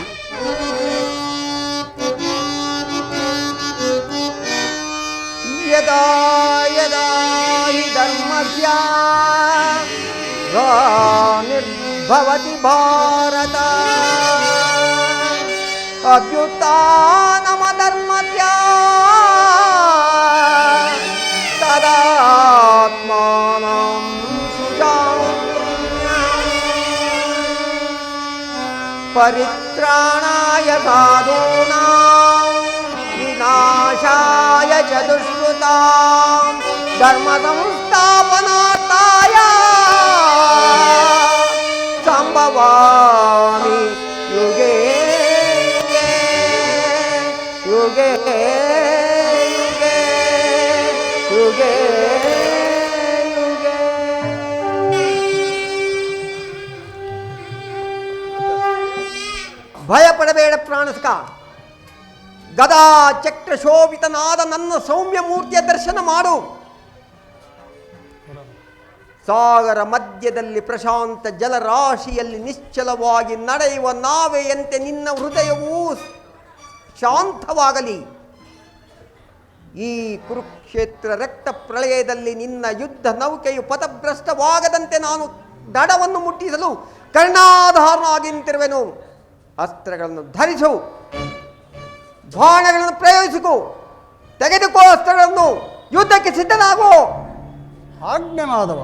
ಯದಾ ಯದಾ ಹಿ ಧರ್ಮಸ್ಯ ಗ್ಲಾನಿರ್ಭವತಿ ಭಾರತ ಅಭ್ಯುತ್ಥಾನಮಧರ್ಮಸ್ಯ ತದಾತ್ಮಾನಂ ಪರಿತ್ರಾಣಾಯ ಸಾಧೂನಾಂ ವಿನಾಶಾಯ ಚ ದುಷ್ಕೃತಾಂ ಧರ್ಮ ಸಂಸ್ಥಾಪನಾರ್ಥಾಯ ಸಂಭವಾಮಿ ಯುಗೇ ಯುಗೇ ಯುಗೇ ಯುಗೇ ಯುಗೇ. ಭಯಪಡಬೇಡ ಪ್ರಾಣಸ್ಕ. ಗದಾ ಚಕ್ರ ಶೋಭಿತನಾದ ನನ್ನ ಸೌಮ್ಯ ಮೂರ್ತಿಯ ದರ್ಶನ ಮಾಡು. ಸಾಗರ ಮಧ್ಯದಲ್ಲಿ ಪ್ರಶಾಂತ ಜಲರಾಶಿಯಲ್ಲಿ ನಿಶ್ಚಲವಾಗಿ ನಡೆಯುವ ನಾವೆಯಂತೆ ನಿನ್ನ ಹೃದಯವೂ ಶಾಂತವಾಗಲಿ. ಈ ಕುರುಕ್ಷೇತ್ರ ರಕ್ತ ಪ್ರಳಯದಲ್ಲಿ ನಿನ್ನ ಯುದ್ಧ ನೌಕೆಯು ಪಥಭ್ರಷ್ಟವಾಗದಂತೆ ನಾನು ದಡವನ್ನು ಮುಟ್ಟಿಸಲು ಕರ್ಣಾಧಾರನಾಗಿ ನಿಂತಿರುವೆನು. ಅಸ್ತ್ರಗಳನ್ನು ಧರಿಸು, ಬಾಣಗಳನ್ನು ಪ್ರಯೋಗಿಸಿಕೋ, ತೆಗೆದುಕೋ ಅಸ್ತ್ರಗಳನ್ನು, ಯುದ್ಧಕ್ಕೆ ಸಿದ್ಧನಾಗೋ. ಆಜ್ಞೆ ಮಾಧವ.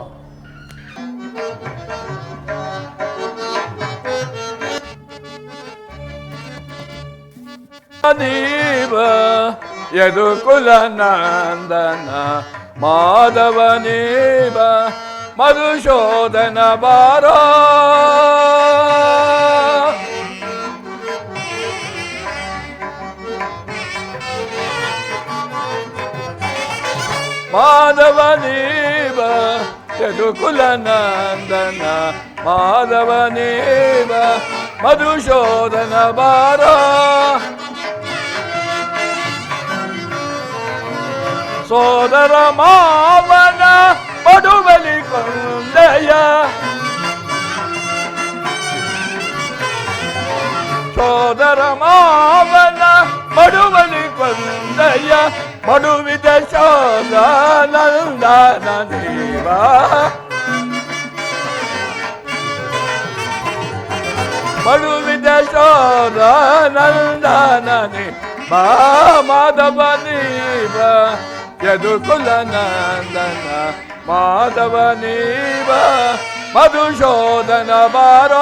ನೀವ ಯದುಕುಲ ನಂದನ ಮಾಧವನೀವ ಮಧುಶೋಧನ ಬಾರ ಮಾಧವನೀವ ಯದುಕುಲ ನಂದನ ಮಾಧವನೀವ ಮಧುಶೋಧನ ಬಾರ ಸೋದರ ಮಾವನ ಪಡುಬಲಿ ಕೊಂದಯ ಸೋದರ ಮಾವನ ಮಡುಬಲಿ ಕೊಂದಯ ಮಡುವಿದ ಶೋಧ ನಂದನ ದೇವ ಮಡುವಿದ ಶೋಧ ನಂದನ ಮಾಧವ ನೀವ ಯದುಕುಲ ನಂದನ ಮಾಧವ ನೀವ ಮಧುಶೋಧನ ಬಾರ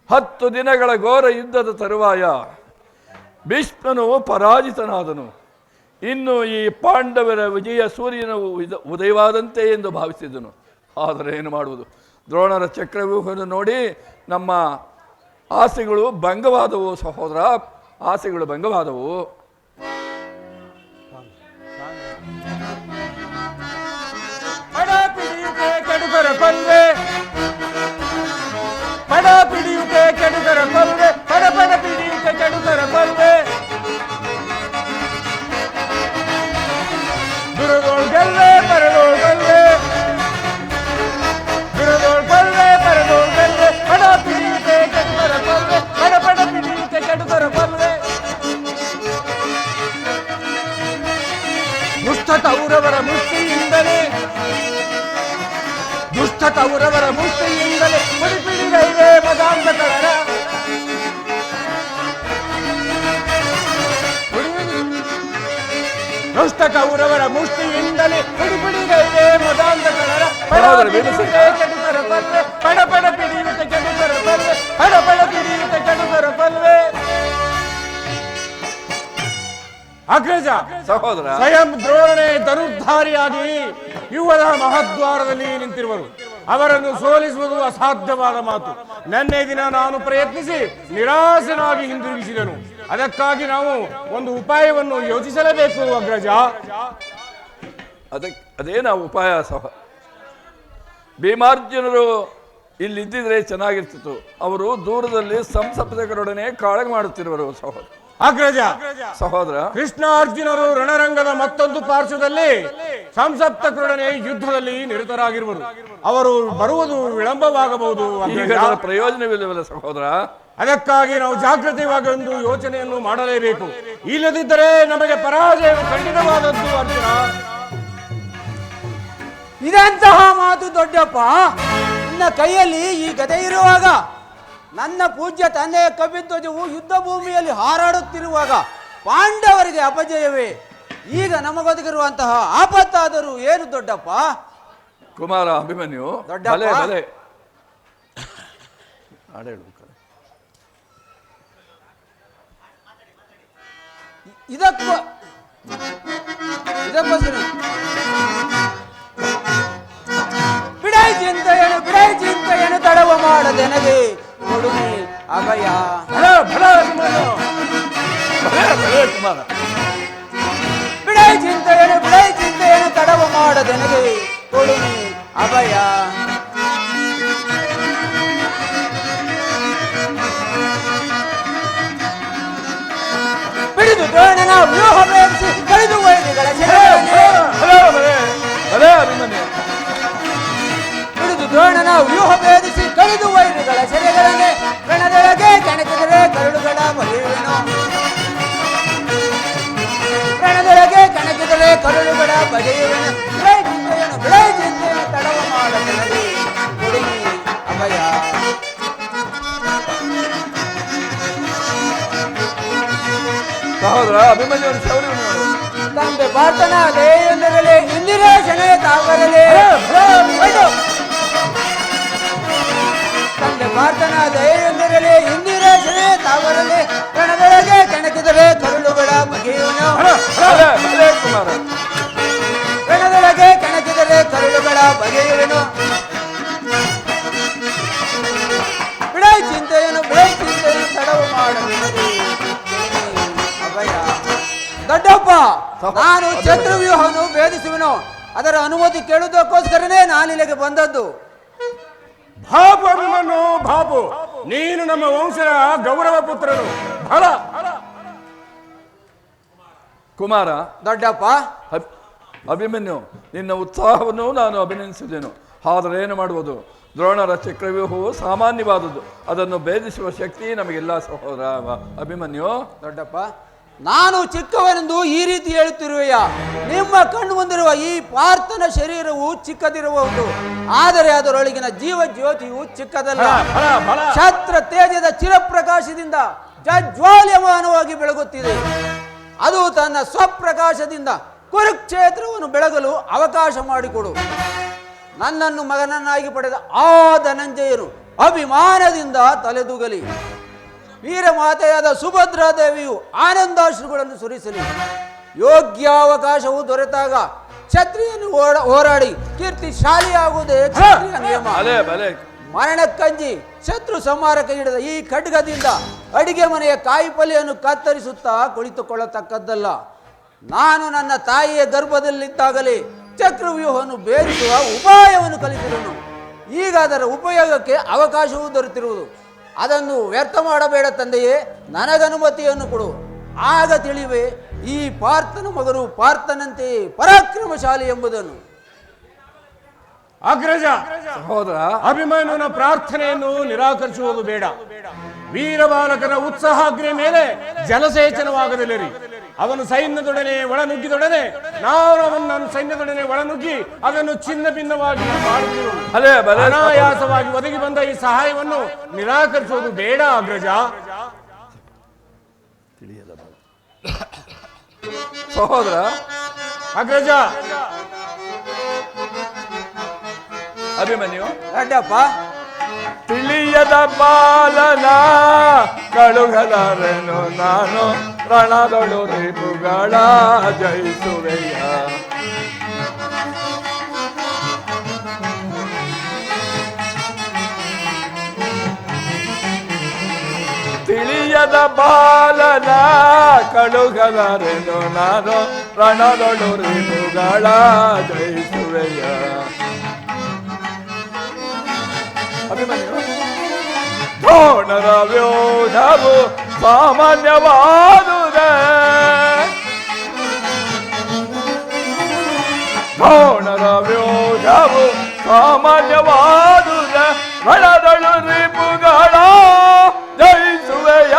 ಹತ್ತು ದಿನಗಳ ಘೋರ ಯುದ್ಧದ ತರುವಾಯ ಭೀಷ್ಮನು ಪರಾಜಿತನಾದನು. ಇನ್ನು ಈ ಪಾಂಡವರ ವಿಜಯ ಸೂರ್ಯನ ಉದಯವಾದಂತೆ ಎಂದು ಭಾವಿಸಿದನು. ಆದರೆ ಏನು ಮಾಡುವುದು? ದ್ರೋಣರ ಚಕ್ರವ್ಯೂಹವನ್ನು ನೋಡಿ ನಮ್ಮ ಆಸೆಗಳು ಭಂಗವಾದವು ಸಹೋದರ, ಆಸೆಗಳು ಭಂಗವಾದವು. ಪಡ ಪಿಡಿಯುತ್ತೆ ಕೆಡುಕರ ಕೊಲ್ವೆ, ಪಡ ಪಿಡಿಯುತ್ತೆ ಕೆಡುಕರ ಕೊಲ್ವೆ, ಪಡ ಪಡ ಪಿಡಿಯುತ್ತೆ ಕೆಡುಕರ ಕೊಲ್ವೆ. ದುರದೋಳ್ ಗೆಲ್ಲೆ ಪರದೋಳ್ ಗೆಲ್ಲೆ, ದುರದೋಳ್ ಕೊಲ್ವೆ ಪರದೋಳ್ ಗೆಲ್ಲೆ. ಪಡ ಪಿಡಿಯುತ್ತೆ ಕೆಡುಕರ ಕೊಲ್ವೆ, ಪಡ ಪಡ ಪಿಡಿಯುತ್ತೆ ಕೆಡುಕರ ಕೊಲ್ವೆ. ದುಷ್ಟ ಕೌರವರ ಮುಷ್ಟಿಯಿಂದಲೇ, ದುಷ್ಟ ಕೌರವರ ಮುಷ್ಟಿಯಿಂದಲೇ ಪುಡಿಪಿಡಿಗೈವೆ ಮದಾಂಧಕರ. ದುಷ್ಟ ಕೌರವರ ಮುಷ್ಟಿಯಿಂದಲೇ ಪುಡಿಪಿಡಿಗೈವೆ ಮದಾಂಧಕರ. ಕೆಡುಕರ ಕೊಲ್ವೆ, ಪಡ ಪಡ ಪಿಡಿಯುತ್ತೆ ಕೆಡುಕರ ಕೊಲ್ವೆ, ಪಡ ಪಡ ಪಿಡಿಯುತ್ತೆ ಕೆಡುಕರ ಕೊಲ್ವೆ. ಅಗ್ರಜ ಸಹೋದರ, ಸ್ವಯಂ ದ್ರೋಣನೇ ಧನುರ್ಧಾರಿಯಾಗಿ ಯುವದ ಮಹದ್ವಾರದಲ್ಲಿ ನಿಂತಿರುವರು. ಅವರನ್ನು ಸೋಲಿಸುವುದು ಅಸಾಧ್ಯವಾದ ಮಾತು. ನಿನ್ನೆ ದಿನ ನಾನು ಪ್ರಯತ್ನಿಸಿ ನಿರಾಶನಾಗಿ ಹಿಂದಿರುಗಿಸಿದನು. ಅದಕ್ಕಾಗಿ ನಾವು ಒಂದು ಉಪಾಯವನ್ನು ಯೋಚಿಸಲೇಬೇಕು ಅಗ್ರಜ. ಅದೇನ ಉಪಾಯ ಭೀಮಾರ್ಜುನರು ಇಲ್ಲಿದ್ದಿದ್ರೆ ಚೆನ್ನಾಗಿರ್ತಿತ್ತು. ಅವರು ದೂರದಲ್ಲಿ ಸಂಸಪ್ತಕರೊಡನೆ ಕಾಳಗ ಮಾಡುತ್ತಿರುವರು ಅಗ್ರಜ. ಸಹೋದರ, ಕೃಷ್ಣ ಅರ್ಜುನರು ರಣರಂಗದ ಮತ್ತೊಂದು ಪಾರ್ಶ್ವದಲ್ಲಿ ಸಂಸಪ್ತಕರೊಡನೆ ಯುದ್ಧದಲ್ಲಿ ನಿರತರಾಗಿರುವರು. ಅವರು ಬರುವುದು ವಿಳಂಬವಾಗಬಹುದು. ಈಗ ಅದರ ಪ್ರಯೋಜನವಿಲ್ಲವಲ್ಲ ಸಹೋದರ. ಅದಕ್ಕಾಗಿ ನಾವು ಜಾಗೃತಿವಾಗಿ ಒಂದು ಯೋಚನೆಯನ್ನು ಮಾಡಲೇಬೇಕು. ಇಲ್ಲದಿದ್ದರೆ ನಮಗೆ ಪರಾಜಯ ಖಂಡಿತವಾದದ್ದು. ಅರ್ಜುನ, ಇದೆಂತಹ ಮಾತು ದೊಡ್ಡಪ್ಪ? ನಿನ್ನ ಕೈಯಲ್ಲಿ ಈ ಗದೆ ಇರುವಾಗ, ನನ್ನ ಪೂಜ್ಯ ತಂದೆಯ ಕಪಿಧ್ವಜವು ಯುದ್ಧ ಭೂಮಿಯಲ್ಲಿ ಹಾರಾಡುತ್ತಿರುವಾಗ ಪಾಂಡವರಿಗೆ ಅಪಜಯವೇ? ಈಗ ನಮಗೊದಗಿರುವಂತಹ ಆಪತ್ತಾದರೂ ಏನು ದೊಡ್ಡಪ್ಪ? ಕುಮಾರ ಅಭಿಮನ್ಯು, ದೊಡ್ಡಪ್ಪ. ಇದಕ್ಕೋಸ್ಕರ ಬಿಡೈ ಚಿಂತೆಯನ್ನು ತಡವ ಮಾಡದೆನಗೆ ಕೊಡುನಿ ಅಭಯ. ಕುಮಾರ, ಬಿಡೈ ಚಿಂತೆಯನ್ನು ತಡವ ಮಾಡದೆನಗೆ ಕೊಡುನಿ ಅಭಯ. ಬಿಡಿದು ದ್ರೋಣನ ವ್ಯೂಹ ಬೇರಿಸಿ ಕಳೆದು ವೈರಿಗಳ ದ್ರೋಣನ ವ್ಯೂಹ ಭೇದಿಸಿ ಕಳೆದು ವೈರಿಗಳ ಸೆರೆಗಳನ್ನೇ ರಣದೊಳಗೆ ಕೆಣಕಿದರೆ ಕರುಳುಗಳ ಬಗೆಯುವೆನು. ರಣದೊಳಗೆ ಕೆಣಕಿದರೆ ಕರುಳುಗಳ ಬಗೆಯುವೆನು. ಬಿಳೈ ಚಿಂತೆಯನ್ನು ತಡವ ಮಾಡದೆನಗೆ ಕೊಡುನಿ ಅಭಯ. ಸಹೋದರ ಅಭಿಮನ್ಯುವನ್ನು ಶೌರ್ಯವನ್ನು ಮಾಡು. ತಂದೆ ಪ್ರಾರ್ಥನಾದೆ ಎಂದಿರಲಿ ಇಂದಿರಾ ಶನಯ ತಾವರಲಿ. ತಂದೆ ಪ್ರಾರ್ಥನಾದೆ ಎಂದಿರಲಿ ಇಂದಿರಾ ಶನಯ ತಾವರಲಿ. ರಣದೊಳಗೆ ಕೆಣಕಿದರೆ ಕರುಳುಗಳ ಬಗೆಯುವನು. ಕುಮಾರ, ರಣದೊಳಗೆ ಕೆಣಕಿದರೆ ಕರುಳುಗಳ ಬಗೆಯುವನು. ಬಿಡೈ ಚಿಂತೆಯನ್ನು ತಡವು ಮಾಡಬೇಕು ಅಭಯ. ದೊಡ್ಡಪ್ಪ, ನಾನು ಚತುರ್ವ್ಯೂಹವನ್ನು ಭೇದಿಸುವೆನು. ಅದರ ಅನುಮತಿ ಕೇಳುವುದಕ್ಕೋಸ್ಕರನೇ ನಾನಿಲ್ಲಿಗೆ ಬಂದದ್ದು. ಬಾಬು ಅಭಿಮನ್ಯು, ಬಾಬು, ನೀನು ನಮ್ಮ ವಂಶದ ಗೌರವ ಪುತ್ರನು. ಬಹಳ ಕುಮಾರ, ದೊಡ್ಡಪ್ಪ, ಅಭಿಮನ್ಯು, ನಿನ್ನ ಉತ್ಸಾಹವನ್ನು ನಾನು ಅಭಿನಂದಿಸಿದ್ದೇನು. ಆದರೆ ಏನು ಮಾಡುವುದು? ದ್ರೋಣರ ಚಕ್ರವ್ಯೂಹವು ಸಾಮಾನ್ಯವಾದದ್ದು. ಅದನ್ನು ಭೇದಿಸುವ ಶಕ್ತಿ ನಮಗೆಲ್ಲ ಸಹೋದರ ಅಭಿಮನ್ಯು. ದೊಡ್ಡಪ್ಪ, ನಾನು ಚಿಕ್ಕವನೆಂದು ಈ ರೀತಿ ಹೇಳುತ್ತಿರುವೆಯ? ನಿಮ್ಮ ಕಣ್ಣು ಮುಂದಿರುವ ಈ ಪಾರ್ಥನ ಶರೀರವು ಚಿಕ್ಕದಿರಬಹುದು, ಆದರೆ ಅದರೊಳಗಿನ ಜೀವ ಜ್ಯೋತಿಯು ಚಿಕ್ಕದಲ್ಲ. ಛತ್ರ ತೇಜದ ಚಿರಪ್ರಕಾಶದಿಂದ ಜಜ್ವಾಲ್ಯಮಾನವಾಗಿ ಬೆಳಗುತ್ತಿದೆ. ಅದು ತನ್ನ ಸ್ವಪ್ರಕಾಶದಿಂದ ಕುರುಕ್ಷೇತ್ರವನ್ನು ಬೆಳಗಲು ಅವಕಾಶ ಮಾಡಿಕೊಡು. ನನ್ನನ್ನು ಮಗನನ್ನಾಗಿ ಪಡೆದ ಆ ಧನಂಜಯನು ಅಭಿಮಾನದಿಂದ ತಲೆದೂಗಲಿ. ವೀರಮಾತೆಯಾದ ಸುಭದ್ರಾದೇವಿಯು ಆನಂದಾಶ್ರುಗಳನ್ನು ಸುರಿಸಲಿ. ಯೋಗ್ಯಾವಕಾಶವು ದೊರೆತಾಗ ಕ್ಷತ್ರಿಯನು ಹೋರಾಡಿ ಕೀರ್ತಿಶಾಲಿಯಾಗುವುದೇ ಕ್ಷತ್ರಿಯ ನಿಯಮ. ಮರಣಕ್ಕಂಜಿ ಶತ್ರು ಸಂಹಾರಕ್ಕೆ ಹಿಡಿದ ಈ ಖಡ್ಗದಿಂದ ಅಡಿಗೆ ಮನೆಯ ಕಾಯಿಪಲ್ಯವನ್ನು ಕತ್ತರಿಸುತ್ತಾ ಕುಳಿತುಕೊಳ್ಳತಕ್ಕದ್ದಲ್ಲ. ನಾನು ನನ್ನ ತಾಯಿಯ ಗರ್ಭದಲ್ಲಿದ್ದಾಗಲೇ ಚಕ್ರವ್ಯೂಹವನ್ನು ಭೇದಿಸುವ ಉಪಾಯವನ್ನು ಕಲಿತಿರುವನು. ಈಗ ಅದರ ಉಪಯೋಗಕ್ಕೆ ಅವಕಾಶವೂ ದೊರೆತಿರುವುದು. ಅದನ್ನು ವ್ಯರ್ಥ ಮಾಡಬೇಡ ತಂದೆಯೇ, ನನಗನುಮತಿಯನ್ನು ಕೊಡು. ಆಗ ತಿಳಿವೆ ಈ ಪಾರ್ಥನ ಮಗನು ಪಾರ್ಥನಂತೆಯೇ ಪರಾಕ್ರಮಶಾಲಿ ಎಂಬುದನ್ನು. ಅಗ್ರಜ, ಸಹೋದರ ಅಭಿಮನ್ಯುನ ಪ್ರಾರ್ಥನೆಯನ್ನು ನಿರಾಕರಿಸುವುದು ಬೇಡ. ವೀರಬಾಲಕನ ಉತ್ಸಾಹಾಗ್ರೆ ಮೇಲೆ ಜಲಸೇಚನವಾಗದಿಲ್ಲರಿ. ಅವನು ಸೈನ್ಯದೊಡನೆ ಒಳನುಗ್ಗಿದೊಡನೆ ನಾನು ಅವನನ್ನು ಸೈನ್ಯದೊಡನೆ ಒಳನುಗ್ಗಿ ಅದನ್ನು ಚಿನ್ನ ಭಿನ್ನವಾಗಿ ಮಾಡುವುದು. ಅನಾಯಾಸವಾಗಿ ಒದಗಿ ಬಂದ ಈ ಸಹಾಯವನ್ನು ನಿರಾಕರಿಸುವುದು ಬೇಡ ಅಗ್ರಜ. ಸಹೋದರ ಅಗ್ರಜ, ಅಭಿಮನ್ಯು, ದೊಡ್ಡಪ್ಪ, ತಿಳಿಯದ ಬಾಲನ ಕಳುಗಲಾರೆನು ನಾನು ರಣದೊಳು ರಿಪುಗಳ ಜಯಿಸುವೆಯ. ತಿಳಿಯದ ಬಾಲನ ಕಳುಗಲಾರೆನು ನಾನು ರಣದೊಳು ರಿಪುಗಳ ಜಯಿಸುವೆಯ. ಅಭಿಮನ್ಯು ದ್ರೋಣರ ವ್ಯೋಧವು ಸಾಮಾನ್ಯವಾದುದೇ ದ್ರೋಣರ ವ್ಯೋಧವು ಸಾಮಾನ್ಯವಾದುದ ರಣದಳು ರಿಪುಗಳ ಜಯಿಸುವೆಯ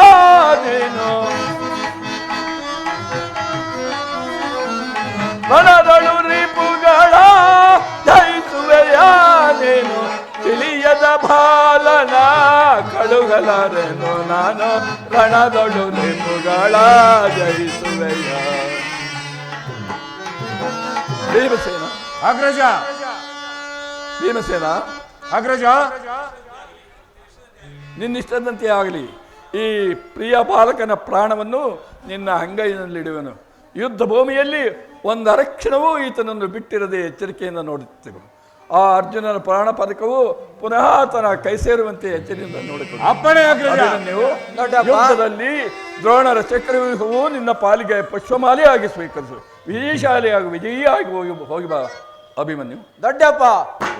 ನೀನು ರಣದಳು ರಿಪುಗಳ ಜಯಿಸುವೆಯ ನೀನು ತಿಳಿಯದ ಬಾಲನ ಕಳುಗಲಾರೆನು ನಾನು ರಣದಳು ರಿಪುಗಳ ಜಯಿಸುವೆಯ ಭೀಮಸೇನ ಅಗ್ರಜ ಭೀಮಸೇನ ಅಗ್ರಜ ನಿನ್ನಿಷ್ಟದಂತೆ ಆಗಲಿ. ಈ ಪ್ರಿಯ ಬಾಲಕನ ಪ್ರಾಣವನ್ನು ನಿನ್ನ ಅಂಗೈನಲ್ಲಿಡುವೆನು. ಯುದ್ಧ ಭೂಮಿಯಲ್ಲಿ ಒಂದು ಅರಕ್ಷಣವೂ ಈತನನ್ನು ಬಿಟ್ಟಿರದೆ ಎಚ್ಚರಿಕೆಯಿಂದ ನೋಡುತ್ತೇವೆ. ಆ ಅರ್ಜುನನ ಪ್ರಾಣ ಪದಕವು ಪುನಃ ತನ್ನ ಕೈ ಸೇರುವಂತೆ ಎಚ್ಚರಿಕೆಯಿಂದ ನೋಡಿಕೊಂಡು ಅಪ್ಪಣೆ ಅಗ್ರಜ. ನೀವು ಯುದ್ಧದಲ್ಲಿ ದ್ರೋಣರ ಚಕ್ರವ್ಯೂಹವು ನಿನ್ನ ಪಾಲಿಗೆ ಪುಷ್ಪಮಾಲೆಯಾಗಿ ಸ್ವೀಕರಿಸು. ವಿಜಯಶಾಲಿಯಾಗಿ ವಿಜಯಿಯಾಗಿ ಹೋಗಿ ಬಾ ಅಭಿಮನ್ಯು. ದೊಡ್ಡಪ್ಪ,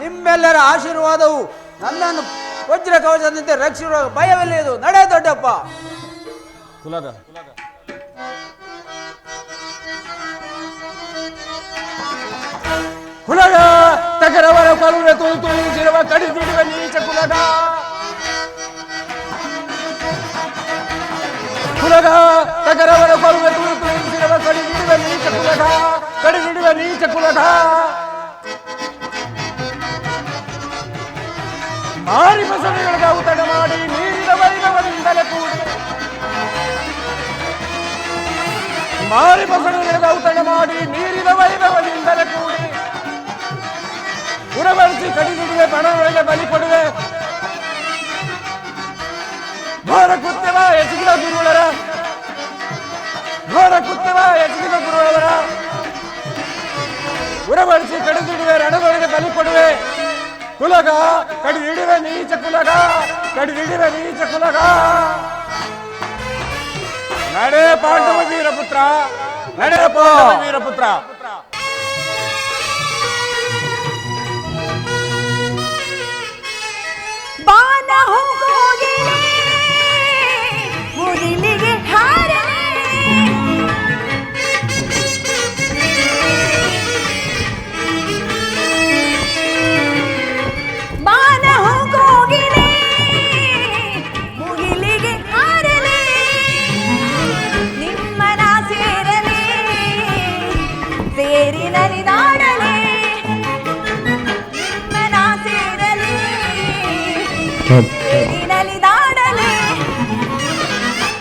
ನಿಮ್ಮೆಲ್ಲರ ಆಶೀರ್ವಾದವು ನನ್ನನ್ನು ವಜ್ರ ಕವಚದಂತೆ ರಕ್ಷಿಸುವ ಭಯವಿಲ್ಲ. ನಡೆ ದೊಡ್ಡಪ್ಪ. ಕುಲಗ ಕುಲಗ ತಗರವರ ಕರುಣೆ ತುಳಿಸಿರುವ ಕಡಿದಿಡುವ ನೀಚ ಕುಲಗ ಕುಲಗ ತಗರವರ ಕರುಣೆ ತುಳಿಸಿರುವ ಕಡಿದಿಡುವ ನೀಚ ಕುಲಗ ಕಡಿದಿಡುವ ನೀಚ ಕುಲಗ ಮಾರಿ ಬಸವಳಿಗಳಿಗೆ ಔತಣ ಮಾಡಿ ನೀರಿನ ವೈಭವದಿಂದಲೇ ಕೂಡಿ ಮಾರಿ ಬಸವಳಿಗಳಿಗೆ ಔತಣ ಮಾಡಿ ನೀರಿನ ವೈಭವದಿಂದಲೇ ಕೂಡಿ ಉರಬಡಿಸಿ ಕಡಿದಿಡುವೆ ಬಣಗಳಿಗೆ ಬಲಿ ಕೊಡುವೆ ಘೋರ ಕೃತ್ಯವ ಎಸಗಿದ ಗುರುಗಳರ ಘೋರ ಕೃತ್ಯವ ಎಸಗಿದ ಗುರುಗಳರ ಉರಬಡಿಸಿ ಕಡಿದಿಡುವೆ ರಣಗಳಿಗೆ ಬಲಿ ಕೊಡುವೆ ಕುಲಗ ಕಡಿದಿಡುವೆ ನೀಚ ಕುಲಗ ಕಡಿದಿಡುವೆ ನೀಚ ಕುಲಗ ನಡೆ ಪಾಂಡವ ವೀರಪುತ್ರ ನಡೆ ಪಾಂಡವ ವೀರಪುತ್ರ ಬಾನ ಹೋಗೋಗಿಲೆ ಮುಗಿಲಿಗೆ ಹಾರನೆ ಬಾನ ಹೋಗೋಗಿಲೆ ಮುಗಿಲಿಗೆ ಹಾರನೆ ನಿಮ್ಮನ ಸೇರನೆ ಸೇರಿ ನಲಿದಾಡಲೆ ನಿಮ್ಮನ ಸೇರಲೆ ನಲಿದಾಡಲೆ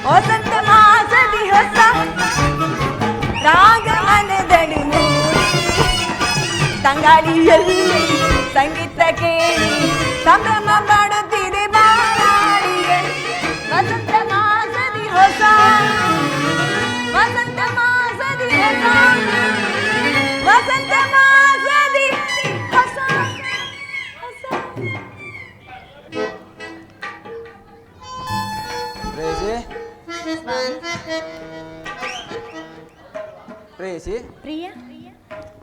ವಸಂತ ಮಾಸದಿ ಹೊಸ ರಾಗ ಮನದಡಿ ಮೂಡಿ ತಂಗಾಳಿಯಲ್ಲಿ ಸಂಗೀತ ಕೇಳಿ ಸಂಭ್ರಮ ಮಾಡುತ್ತಿದೆ ಬಾಳಿಗಳು ವಸಂತ ಮಾಸದಿ ಹೊಸ ವಸಂತ ಮಾಸದಿ ಹೊಸ ವಸಂತ ಮಾಸದಿ ಹೊಸ ಹೊಸ ಪ್ರೇಯಸಿ ಪ್ರಿಯ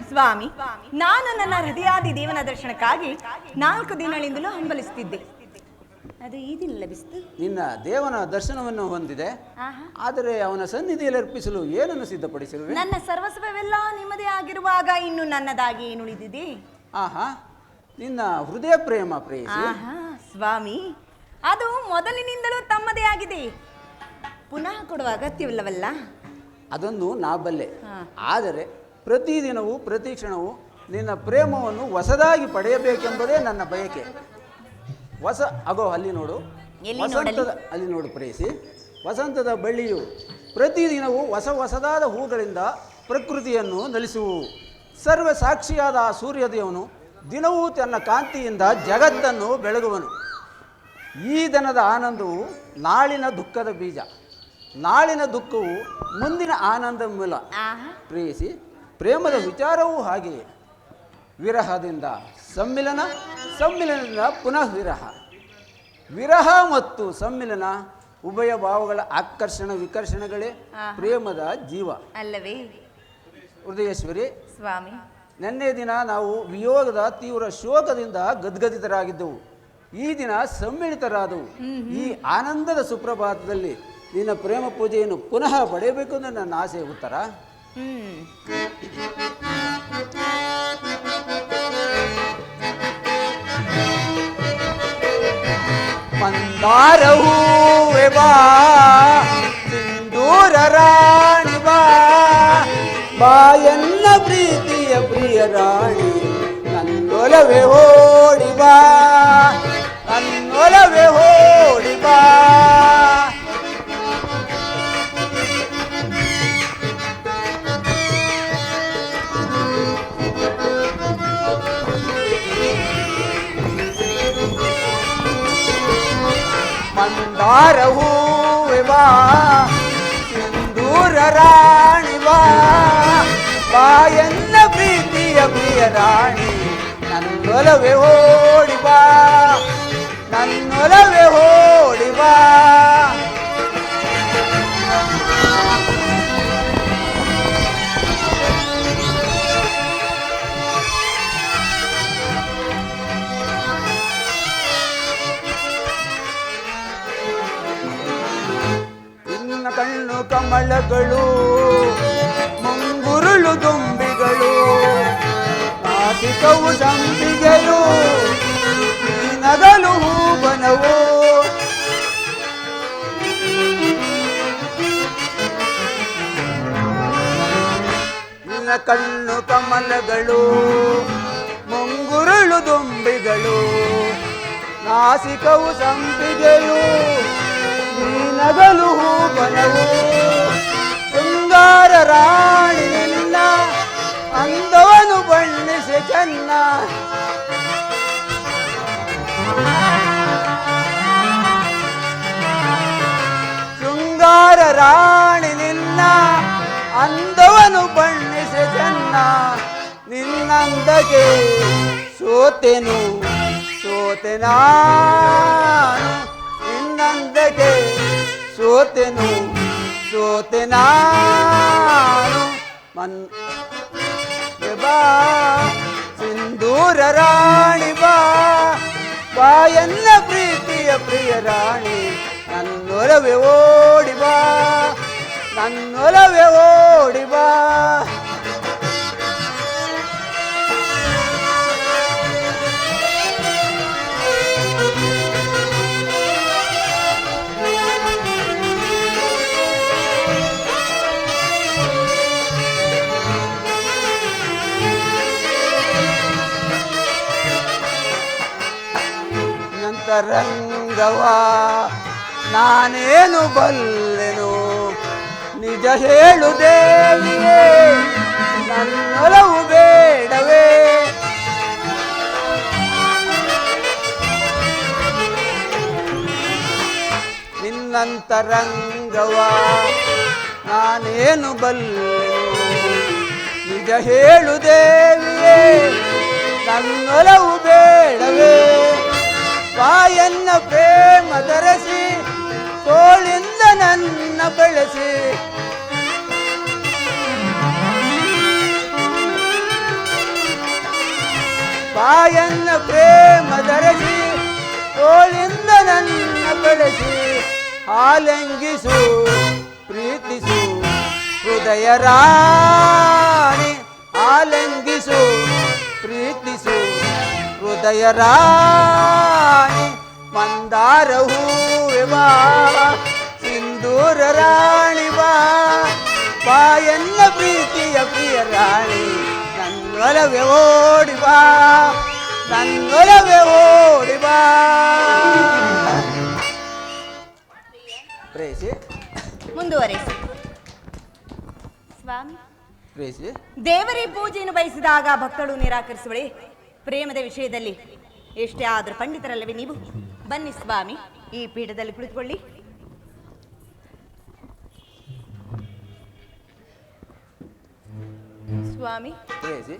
ಸ್ವಾಮಿ, ನಾನು ನನ್ನ ಹೃದಯಾದಿ ದೇವನ ದರ್ಶನಕ್ಕಾಗಿ 4 ದಿನಗಳಿಂದಲೂ ಹಂಬಲಿಸುತ್ತಿದ್ದೆ. ಅದು ಈ ದಿನ ಲಭಿಸಿತು. ನಿನ್ನ ದೇವನ ದರ್ಶನವನ್ನು ಹೊಂದಿದೆ, ಆದರೆ ಅವನ ಸನ್ನಿಧಿಯಲ್ಲಿ ಅರ್ಪಿಸಲು ಏನನ್ನು ಸಿದ್ಧಪಡಿಸಿರುವೆ? ನನ್ನ ಸರ್ವಸ್ವವೆಲ್ಲ ನಿಮ್ಮದೇ ಆಗಿರುವಾಗ ಇನ್ನು ನನ್ನದಾಗಿ ಏನು ಉಳಿದಿದೆ? ಆಹಾ, ನಿನ್ನ ಹೃದಯ ಪ್ರೇಮ ಪ್ರೇಯಸಿ. ಸ್ವಾಮಿ, ಅದು ಮೊದಲಿನಿಂದಲೂ ತಮ್ಮದೇ ಆಗಿದೆ. ಪುನಃ ಕೊಡುವ ಅಗತ್ಯವಿಲ್ಲವಲ್ಲ? ಅದನ್ನು ನಾ ಬಲ್ಲೆ. ಆದರೆ ಪ್ರತಿದಿನವೂ ಪ್ರತಿ ಕ್ಷಣವೂ ನಿನ್ನ ಪ್ರೇಮವನ್ನು ಹೊಸದಾಗಿ ಪಡೆಯಬೇಕೆಂಬುದೇ ನನ್ನ ಬಯಕೆ. ಹೊಸ ಅಗೋ ಅಲ್ಲಿ ನೋಡು, ಅಲ್ಲಿ ನೋಡು ಪ್ರೇಯಸಿ, ವಸಂತದ ಬಳ್ಳಿಯು ಪ್ರತಿದಿನವೂ ಹೊಸದಾದ ಹೂಗಳಿಂದ ಪ್ರಕೃತಿಯನ್ನು ನಲಿಸುವು. ಸರ್ವ ಸಾಕ್ಷಿಯಾದ ಆ ಸೂರ್ಯದೇವನು ದಿನವೂ ತನ್ನ ಕಾಂತಿಯಿಂದ ಜಗತ್ತನ್ನು ಬೆಳಗುವನು. ಈ ದಿನದ ಆನಂದವು ನಾಳಿನ ದುಃಖದ ಬೀಜ, ನಾಳಿನ ದುಃಖವು ಮುಂದಿನ ಆನಂದ ಮೂಲ. ಪ್ರೇಯಸಿ, ಪ್ರೇಮದ ವಿಚಾರವೂ ಹಾಗೆಯೇ. ವಿರಹದಿಂದ ಸಮ್ಮಿಲನ, ಸಮ್ಮಿಲನದಿಂದ ಪುನಃ ವಿರಹ, ವಿರಹ ಮತ್ತು ಸಮ್ಮಿಲನ ಉಭಯ ಭಾವಗಳ ಆಕರ್ಷಣ ವಿಕರ್ಷಣಗಳೇ ಪ್ರೇಮದ ಜೀವ ಅಲ್ಲವೇ ಹೃದಯೇಶ್ವರಿ? ಸ್ವಾಮಿ, ನಿನ್ನೆ ದಿನ ನಾವು ವಿಯೋಗದ ತೀವ್ರ ಶೋಕದಿಂದ ಗದ್ಗದಿತರಾಗಿದ್ದೆವು. ಈ ದಿನ ಸಮ್ಮಿಳಿತರಾದವು. ಈ ಆನಂದದ ಸುಪ್ರಭಾತದಲ್ಲಿ ನಿನ್ನ ಪ್ರೇಮ ಪೂಜೆಯನ್ನು ಪುನಃ ಪಡೆಯಬೇಕು ಅಂತ ನನ್ನ ಆಸೆ. ಉತ್ತರ ಮಂದಾರ ಹೂವೆ ಬಾ, ಸಿಂಧೂರ ರಾಣಿ ಬಾ, ಬಾಯನ್ನ ಪ್ರೀತಿಯ ಪ್ರಿಯ ರಾಣಿ, ನನ್ನೊಲವೇ ಓಡಿ ಬಾ, ನನ್ನೊಲವೇ ಓಡಿ ಬಾ. ಮಂದಾರ ಹೂವೆ ಬಾ, ಸಿಂಧೂರ ರಾಣಿ ಬಾ, ಬಾಯನ್ನ ಪ್ರೀತಿಯ ಪ್ರಿಯ ರಾಣಿ, ನನ್ನೊಲವೇ ಓಡಿ ಬಾ, ನನ್ನೊಲವೇ ಓಡಿ ಬಾ. ಕಣ್ಣು ಕಮಲಗಳು, ಮುಂಗುರುಳು ದುಂಬಿಗಳು, ನಾಸಿಕವು ಸಂಪಿಗೆಯು, ನಗಲು ಹೂಬನವು. ನಿನ್ನ ಕಣ್ಣು ಕಮಲಗಳು, ಮುಂಗುರುಳು ದುಂಬಿಗಳು, ನಾಸಿಕವು ಸಂಪಿಗೆಯು, ನಗಲು ಹೂಬನವು. ಶೃಂಗಾರ ರಾಣಿ ನಿನ್ನ ಅಂದವನು ಬಣ್ಣಿಸಿ ಚೆನ್ನ, ಶೃಂಗಾರ ರಾಣಿ ನಿನ್ನ ಅಂದವನು ಬಣ್ಣಿಸಿ ಚೆನ್ನ, ನಿನ್ನಂದಗೆ ಸೋತೆನು ಸೋತೆ ನಾನು, ನಿನ್ನಂದಗೆ ಸೋತೆನು ಸೋತೆ ನಾನು. ಬಾ ಸಿಂಧೂರ ರಾಣಿ ಬಾ, ಬಾಯನ್ನ ಪ್ರೀತಿಯ ಪ್ರಿಯ ರಾಣಿ, ನನ್ನೊಲವೇ ಓಡಿ ಬಾ, ನನ್ನೊಲವೇ ಓಡಿ ಬಾ. ರಂಗವಾ ನಾನೇನು ಬಲ್ಲೆನು, ನಿಜ ಹೇಳು ದೇವಿಯೇ, ನನ್ನೊಲವು ಬೇಡವೇ. ನಿನ್ನಂತರಂಗವಾ ನಾನೇನು ಬಲ್ಲೆನು, ನಿಜ ಹೇಳು ದೇವಿಯೇ, ನನ್ನೊಲವು ಬೇಡವೇ. ಬಾಯನ್ನ ಪ್ರೇಮ ಧರಿಸಿ, ತೋಳಿಂದ ನನ್ನ ಬೆಳೆಸಿ, ಬಾಯನ್ನ ಪ್ರೇಮ ಧರಿಸಿ, ತೋಳಿಂದ ನನ್ನ ಬೆಳೆಸಿ, ಆಲಿಂಗಿಸು ಪ್ರೀತಿಸು ಹೃದಯ ರಾಣಿ, ಆಲಿಂಗಿಸು ಪ್ರೀತಿಸು ಹೃದಯ ರಾಣಿ. ಮಂದಾರ ಹೂವೆ ಬಾ, ಸಿಂಧೂರ ರಾಣಿ ಬಾ, ಬಾಯನ್ನ ಪ್ರೀತಿಯ ಪ್ರಿಯ ರಾಣಿ, ನನ್ನೊಲವೇ ಓಡಿ ಬಾ, ನನ್ನೊಲವೇ ಓಡಿ ಬಾ. ಪ್ರೇಸಿ ಮುಂದುವರಿಸಿ ಸ್ವಾಮಿ. ಪ್ರೇಸಿ ದೇವರೇ ಪೂಜೆಯನ್ನು ಬಯಸಿದಾಗ ಭಕ್ತಳು ನಿರಾಕರಿಸುವಳೆ. ಪ್ರೇಮದ ವಿಷಯದಲ್ಲಿ ಎಷ್ಟೇ ಆದರೂ ಪಂಡಿತರಲ್ಲವೇ ನೀವು? ಬನ್ನಿ ಸ್ವಾಮಿ, ಈ ಪೀಠದಲ್ಲಿ ಕುಳಿತುಕೊಳ್ಳಿ. ಸ್ವಾಮಿ ಪ್ರೇಸಿ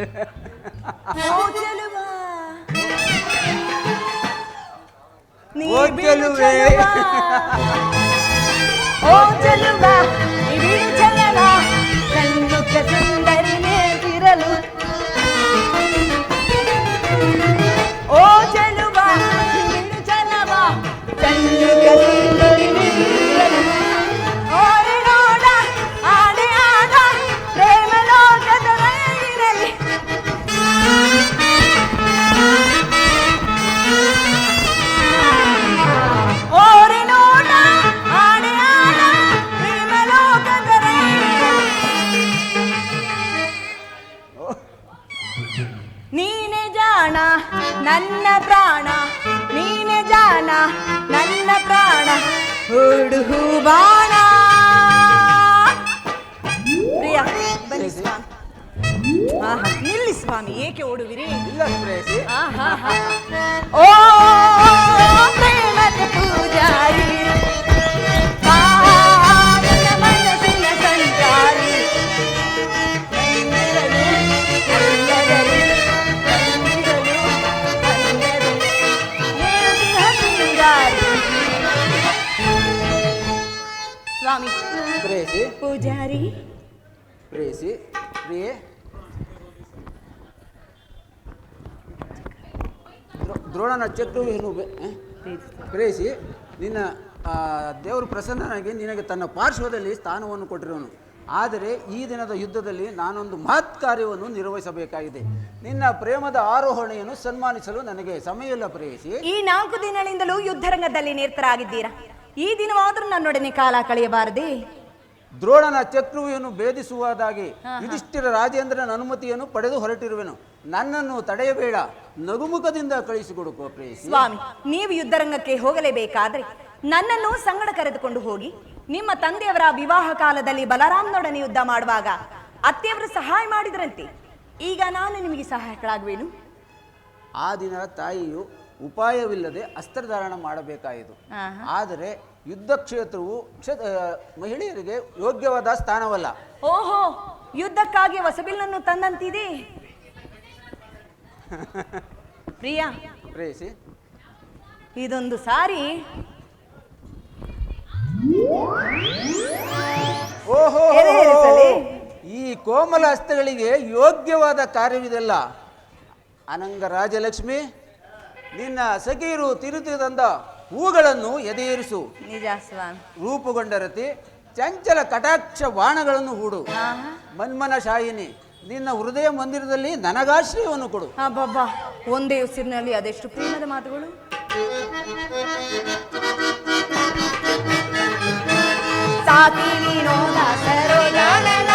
ಓ ಚೆಲುವ ನೀ ಓ ಬಿಡು ಚೆಲುವೆ. ಚೆಲುವ. ಓ ಚೆಲುವ ನೀ ಬಿಡು ಚೆಲುವ ಕಣ್ಣುಕ ಸುಂದರಿ ನೇತಿರಲು ಓ ಚೆಲುವ ನೀ ಬಿಡು ಚೆಲುವ ಕಣ್ಣುಕ ಸುಂದರಿ ನೇತಿರಲು ಓರೆ ನೋಡ ಆಡೆ ಆಡ ಪ್ರೇಮ ಲೋಕದ ರೈಲಿನಲ್ಲಿ ಓರೆ ನೋಡ ಆಡೆ ಆಡ ಪ್ರೇಮ ಲೋಕದ ರೈಲಿನಲ್ಲಿ ನೀನೆ ಜಾಣ ನನ್ನ ಪ್ರಾಣ ನೀನೆ ಜಾಣ ನನ್ನ ಪ್ರಾಣ ಹುಡುಹು ಬಾಣ ಪ್ರಿಯ ಬನ್ನಿ ಸ್ವಾಮಿ. ಆಹಾ, ನಿಲ್ಲಿ ಸ್ವಾಮಿ, ಏಕೆ ಓಡುವಿರಿ? ಇಲ್ಲ ಪ್ರೇಯಸಿ. ಆಹಾ. ಓ ಪ್ರೇಮದ ಪೂಜಾರಿ ನಿನ್ನ ಮನಸ್ಸಿನ ಸಂಚಾರಿ ನಂದಿರಲು, ನಂದರಲು, ನಂದಿರಲು, ನಂದರಲು, ನೇಸಿಹ ಸಿಂಗಾರಿ. ಸ್ವಾಮಿ ಪ್ರೇಯಸಿ, ಪೂಜಾರಿ ಪ್ರೇಯಸಿ, ಪ್ರಿಯೆ, ದ್ರೋಣನ ಚಕ್ರವ್ಯೂಹನು ಪ್ರೇಯಸಿ, ನಿನ್ನ ದೇವರು ಪ್ರಸನ್ನನಾಗಿ ನಿನಗೆ ತನ್ನ ಪಾರ್ಶ್ವದಲ್ಲಿ ಸ್ಥಾನವನ್ನು ಕೊಟ್ಟಿರುವನು. ಆದರೆ ಈ ದಿನದ ಯುದ್ಧದಲ್ಲಿ ನಾನೊಂದು ಮಹತ್ ಕಾರ್ಯವನ್ನು ನಿರ್ವಹಿಸಬೇಕಾಗಿದೆ. ನಿನ್ನ ಪ್ರೇಮದ ಆರೋಹಣೆಯನ್ನು ಸನ್ಮಾನಿಸಲು ನನಗೆ ಸಮಯ ಇಲ್ಲ ಪ್ರೇಯಸಿ. ಈ 4 ದಿನಗಳಿಂದಲೂ ಯುದ್ಧರಂಗದಲ್ಲಿ ನಿರತರಾಗಿದ್ದೀರಾ. ಈ ದಿನವಾದರೂ ನನ್ನೊಡನೆ ಕಾಲ ಕಳೆಯಬಾರದೆ? ದ್ರೋಣನ ಚಕ್ರವ್ಯೂಹನು ಭೇದಿಸುವುದಾಗಿ ಯುಧಿಷ್ಠಿರ ರಾಜೇಂದ್ರನ ಅನುಮತಿಯನ್ನು ಪಡೆದು ಹೊರಟಿರುವೆನು. ನನ್ನನ್ನು ತಡೆಯಬೇಡ, ನಗುಮುಖದಿಂದ ಕಳಿಸಿಕೊಡುಕೋ ಪ್ರೇಯಸಿ. ಸ್ವಾಮಿ, ನೀವು ಯುದ್ಧರಂಗಕ್ಕೆ ಹೋಗಲೇಬೇಕಾದ್ರೆ ನನ್ನನ್ನು ಸಂಗಡ ಕರೆದುಕೊಂಡು ಹೋಗಿ. ನಿಮ್ಮ ತಂದೆಯವರ ವಿವಾಹ ಕಾಲದಲ್ಲಿ ಬಲರಾಮ್ನೊಡನೆ ಯುದ್ಧ ಮಾಡುವಾಗ ಅತ್ತೆಯವರು ಸಹಾಯ ಮಾಡಿದ್ರಂತೆ. ಈಗ ನಾನು ನಿಮಗೆ ಸಹಾಯಕರಾಗುವೆನು. ಆ ದಿನ ತಾಯಿಯು ಉಪಾಯವಿಲ್ಲದೆ ಅಸ್ತ್ರಧಾರಣ ಮಾಡಬೇಕಾಯಿತು. ಆದರೆ ಯುದ್ಧ ಕ್ಷೇತ್ರವು ಮಹಿಳೆಯರಿಗೆ ಯೋಗ್ಯವಾದ ಸ್ಥಾನವಲ್ಲ. ಓಹೋ, ಯುದ್ಧಕ್ಕಾಗಿ ಹೊಸಬಿಲ್ಲನ್ನು ತಂದಂತಿದೆ. ಪ್ರಿಯಾ ಪ್ರೇಯಸಿ, ಇದೊಂದು ಸಾರಿ ಓಹೋ, ಎಳೆಯಿರಿಸಲಿ. ಈ ಕೋಮಲ ಹಸ್ತಗಳಿಗೆ ಯೋಗ್ಯವಾದ ಕಾರ್ಯವಿದೆಲ್ಲ. ಅನಂಗ ರಾಜಲಕ್ಷ್ಮಿ, ನಿನ್ನ ಸಖಿಯರು ತಿರುತಿದಂದ ಹೂಗಳನ್ನು ಎದೆಯೇರಿಸು. ನಿಜ ಸ್ವಾಮಿ. ರೂಪುಗೊಂಡ ರತಿ, ಚಂಚಲ ಕಟಾಕ್ಷ ಬಾಣಗಳನ್ನು ಹೂಡು. ಆಹಾ. ಮನ್ಮನ ಶಾಯಿನಿ, ನಿನ್ನ ಹೃದಯ ಮಂದಿರದಲ್ಲಿ ನನಗಾಶ್ರಯವನ್ನು ಕೊಡು. ಅಬ್ಬಬ್ಬಾ, ಒಂದೇ ಉಸಿರಿನಲ್ಲಿ ಅದೆಷ್ಟು ಪ್ರೇಮದ ಮಾತುಗಳು. ಸಾಕಿ ವಿನೋದ ಸರೋಜಾನನ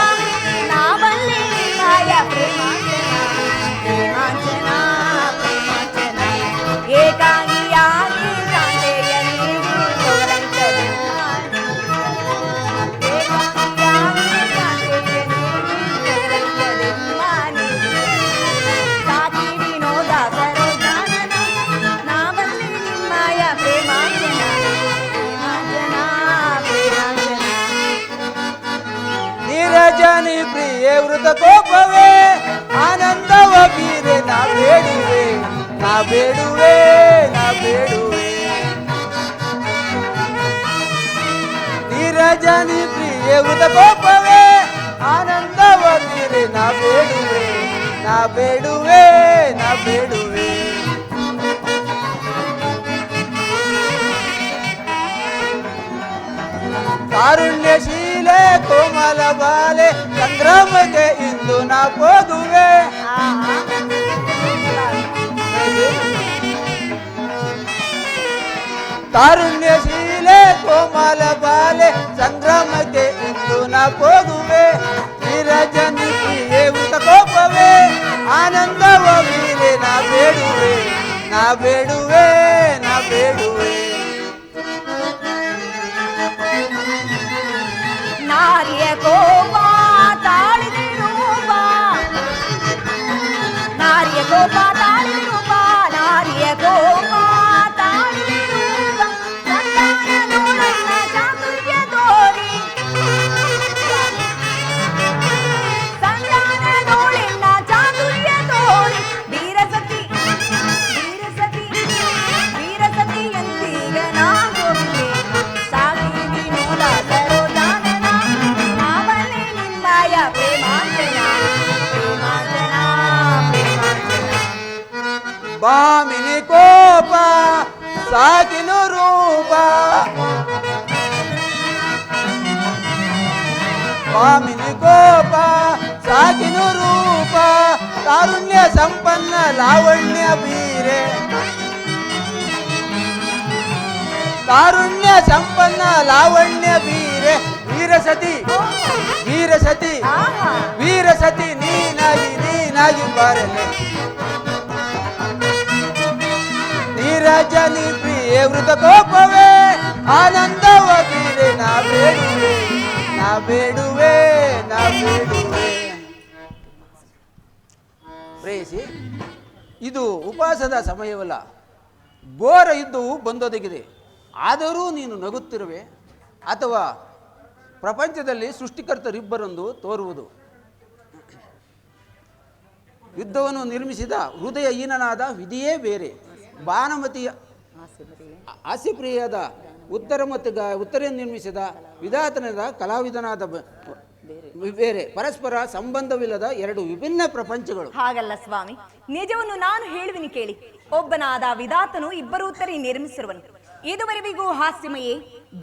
ನಾವಲ್ಲಿ ಮಾಯ ಪ್ರೇಮಾಂಜನ ಪ್ರೇಮಾಂಜನ ಪ್ರೇಮಾಂಜನ ಏಕಾಂಗಿಯಾಗಿ ಕಾಂತೆಯ ನೀಡಿ ತೋರಂತದೆ ಏಕಾಂಗಿಯಾಗಿ ಕಾಂತೆಯ ನೀಡಿ ತೋರಂತದೆ ಮಾನಿ ಸಾಕಿ ವಿನೋದ ಸರೋಜಾನನ ನಾವಲ್ಲಿ ಮಾಯ ಪ್ರೇಮಾಂಜನ ಪ್ರೇಮಾಂಜನ ಪ್ರೇಮಾಂಜನ ನೀರಜನಿ ಪ್ರಿಯೇ ವೃತ ಕೋಪವೇ ಆನಂದವ ಬೀರೆ ನಾ ಬೇಡುವೆ, ನಾ ಬೇಡುವೆ, ನಾ ಬೇಡುವೆ. ನೀರಜನಿ ಪ್ರಿಯೇ ವೃತ ಕೋಪವೇ ಆನಂದವ ಬೀರೆ ನಾ ಬೇಡುವೆ, ನಾ ಬೇಡುವೆ, ನಾ ಬೇಡುವೆ. ಕಾರುಣ್ಯಶೀಲೆ ಕೋಮಲ ಬಾಲೆ ಸಂಗ್ರಾಮಕ್ಕೆ ಇಂದು ನಾ ಹೋಗುವೆ. ಕಾರುಣ್ಯಶೀಲೆ ಕೋಮಲ ಬಾಲೆ ಸಂಗ್ರಾಮಕ್ಕೆ ಇಂದು ನಾ ಹೋಗುವೆ. ನಿರಜನಿ ಪ್ರಿಯೇ ವೃತ ಕೋಪವೇ ಆನಂದವ ವೀರೆ ನಾ ಬೇಡುವೆ, ನಾ ಬೇಡುವೆ, ನಾ ಬೇಡುವೆ. ನಾರಿಯ ಕೋಪ ತಾಳಿದಿರುವ ನಾರಿಯ ಕೋಪ ತಾಳಿದಿರುವ ನಾರಿಯ ಕೋಪ ತಾಳಿದಿರುವ ಸಂತಾನದೊಳಗಿನ ಚಾತುರ್ಯ ತೋರಿ ಸಂತಾನದೊಳಗಿನ ಚಾತುರ್ಯ ಭಾಮಿನಿ ಕೋಪ ಸಾಕಿನು ರೂಪ ಭಾಮಿನಿ ಕೋಪ ಸಾಕಿನು ರೂಪ ತಾರುಣ್ಯ ಸಂಪನ್ನ ಲಾವಣ್ಯ ಬೀರೆ ತಾರುಣ್ಯ ಸಂಪನ್ನ ಲಾವಣ್ಯ ಬೀರೆ ವೀರಸತಿ ವೀರಸತಿ ವೀರಸತಿ ನೀನಾಗಿ ಬಾರಲೆ ನೀರಜನಿ ಪ್ರಿಯ ವೃತ ಕೋಪವೇ ಆನಂದವ ಬೀರೆ ನಾ ಬೇಡುವೆ ನಾ ಬೇಡುವೆ ನಾ ಬೇಡುವೆ. ಪ್ರೇಯಸಿ, ಇದು ಉಪವಾಸದ ಸಮಯವಲ್ಲ, ಘೋರ ಯುದ್ಧವು ಬಂದೊದಗಿದೆ. ಆದರೂ ನೀನು ನಗುತ್ತಿರುವೆ ಅಥವಾ ಪ್ರಪಂಚದಲ್ಲಿ ಸೃಷ್ಟಿಕರ್ತರಿಬ್ಬರೊಂದು ತೋರುವುದು. ಯುದ್ಧವನ್ನು ನಿರ್ಮಿಸಿದ ಹೃದಯಹೀನನಾದ ವಿಧಿಯೇ ಬೇರೆ, ಭಾನುಮತಿಯ ಹಾಸ್ಯಪ್ರಿಯಾದ ಉತ್ತರ ನಿರ್ಮಿಸಿದ ವಿಧಾತನದ ಕಲಾವಿದನಾದ ಬೇರೆ, ಪರಸ್ಪರ ಸಂಬಂಧವಿಲ್ಲದ ಎರಡು ವಿಭಿನ್ನ ಪ್ರಪಂಚಗಳು. ಹಾಗಲ್ಲ ಸ್ವಾಮಿ, ನಿಜವನ್ನು ನಾನು ಹೇಳುವಿನಿ ಕೇಳಿ. ಒಬ್ಬನಾದ ವಿಧಾತನು ಇಬ್ಬರು ಉತ್ತರಿ ನಿರ್ಮಿಸಿರುವನು. ಇದುವರೆವಿಗೂ ಹಾಸ್ಯಮಯೇ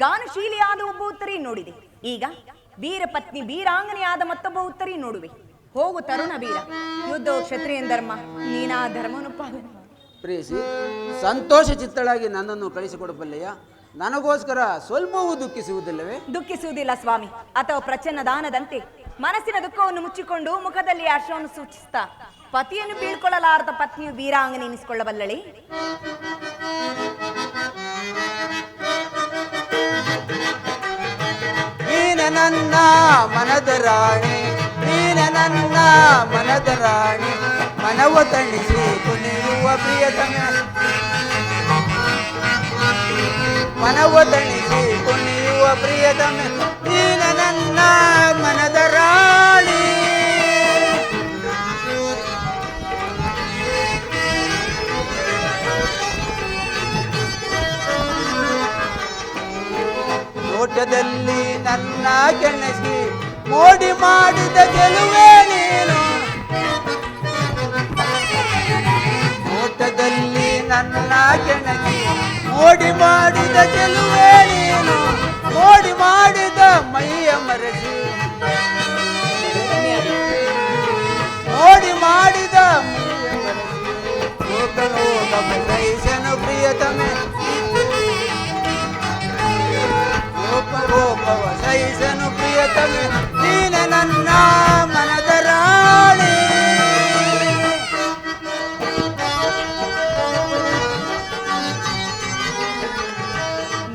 ಗಾನಶೀಲಿಯಾದ ಒಬ್ಬ ಉತ್ತರಿ ನೋಡಿದೆ. ಈಗ ವೀರಪತ್ನಿ ವೀರಾಂಗನೆಯಾದ ಮತ್ತೊಬ್ಬ ಉತ್ತರಿ ನೋಡುವೆ. ಹೋಗು ತರುಣ ವೀರ, ಯುದ್ಧವು ಕ್ಷತ್ರಿಯ ಧರ್ಮ, ನೀನಾ ಧರ್ಮವನ್ನು ಪಾಲನೆ. ಪ್ರೇಯಸಿ, ಸಂತೋಷ ಚಿತ್ತಳಾಗಿ ನನ್ನನ್ನು ಕಳಿಸಿಕೊಡಬಲ್ಲೆಯ? ನನಗೋಸ್ಕರ ಸ್ವಲ್ಪವೂ ದುಃಖಿಸುವುದಿಲ್ಲವೇ? ದುಃಖಿಸುವುದಿಲ್ಲ ಸ್ವಾಮಿ. ಅಥವಾ ಪ್ರಚನ್ನ ದಾನದಂತೆ ಮನಸ್ಸಿನ ದುಃಖವನ್ನು ಮುಚ್ಚಿಕೊಂಡು ಮುಖದಲ್ಲಿ ಹರ್ಷವನ್ನು ಸೂಚಿಸುತ್ತಾ ಪತಿಯನ್ನು ಬೀಳ್ಕೊಳ್ಳಲಾರದ ಪತ್ನಿಯು ವೀರಾಂಗನೆ ಎನಿಸಿಕೊಳ್ಳಬಲ್ಲಳೆ. ನೀನ ನನ್ನ ಮನದ ರಾಣಿ, ನೀನ ನನ್ನ ಮನದ ರಾಣಿ, ಮನವ ತಣಿಸಿ ಕುಣಿಯುವ ಪ್ರಿಯತಮೆ, ಮನವ ತಣಿಸಿ ಕುಣಿಯುವ ಪ್ರಿಯತಮೆ, ನೀನ ನನ್ನ ಮನದ ರಾಣಿ. ನೋಟದಲ್ಲಿ ನನ್ನ ಕೆಣಕಿ ಮೋಡಿ ಮಾಡಿದ ಗೆಲುವೆ ನೀನು, ನೋಟದಲ್ಲಿ ನನ್ನ ಕೆಣಕಿ ಮೋಡಿ ಮಾಡಿದ ಗೆಲುವೆ ನೀನು, ಮೋಡಿ ಮಾಡಿದ ಮೈಯ ಮರೆಸಿ, ಮೋಡಿ ಮಾಡಿದ ಮೈಯ ಮರೆಸಿ, ಲೋಕ ಸಹಿಸನು ಪ್ರಿಯತಮೆ, ಲೋಕವ ಸಹಿಸನು ಪ್ರಿಯತಮೆ, ನೀನ ನನ್ನ ಮನದ ರಾಣಿ.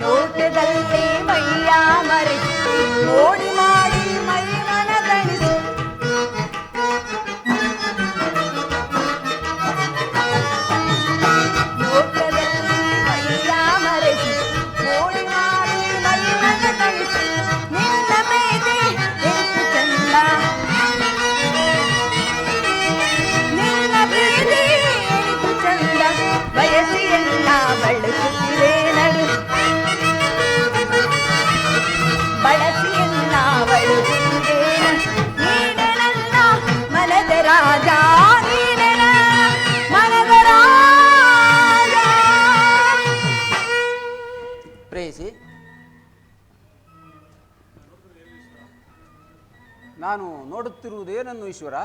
ನೋಟದಲ್ಲಿ ಮೈಯ ಮರೆಸಿ ಮೋಡಿ ಮಾಡಿ ಮೈ ಮನದಣಿಸಿ, ನೋಟದಲ್ಲಿ ಮೈಯ ಮರೆಸಿ ಮೋಡಿ ಮಾಡಿ ಮೈ ಮನದಣಿಸಿ, ನಿನ್ನ ಮೇಲೆ ಎಷ್ಟು ಚಂದ, ನಿನ್ನ ಮೇಲೆ ಎಷ್ಟು ಚಂದ, ಬಯಸಿಯನ್ನ ಬಳಸುತ್ತಿದೆ ನಡು, ಬಳಸಿಯನ್ನ ಬಳಸುತ್ತಿದೆ ನೀನೆ ನನ್ನ ಮನದ ರಾಜ, ನೀನೆ ನನ್ನ ಮನದ ರಾಜ. ಪ್ರೇಯಸಿ, ನಾನು ನೋಡುತ್ತಿರುವುದೇನನ್ನು ಈಶ್ವರ?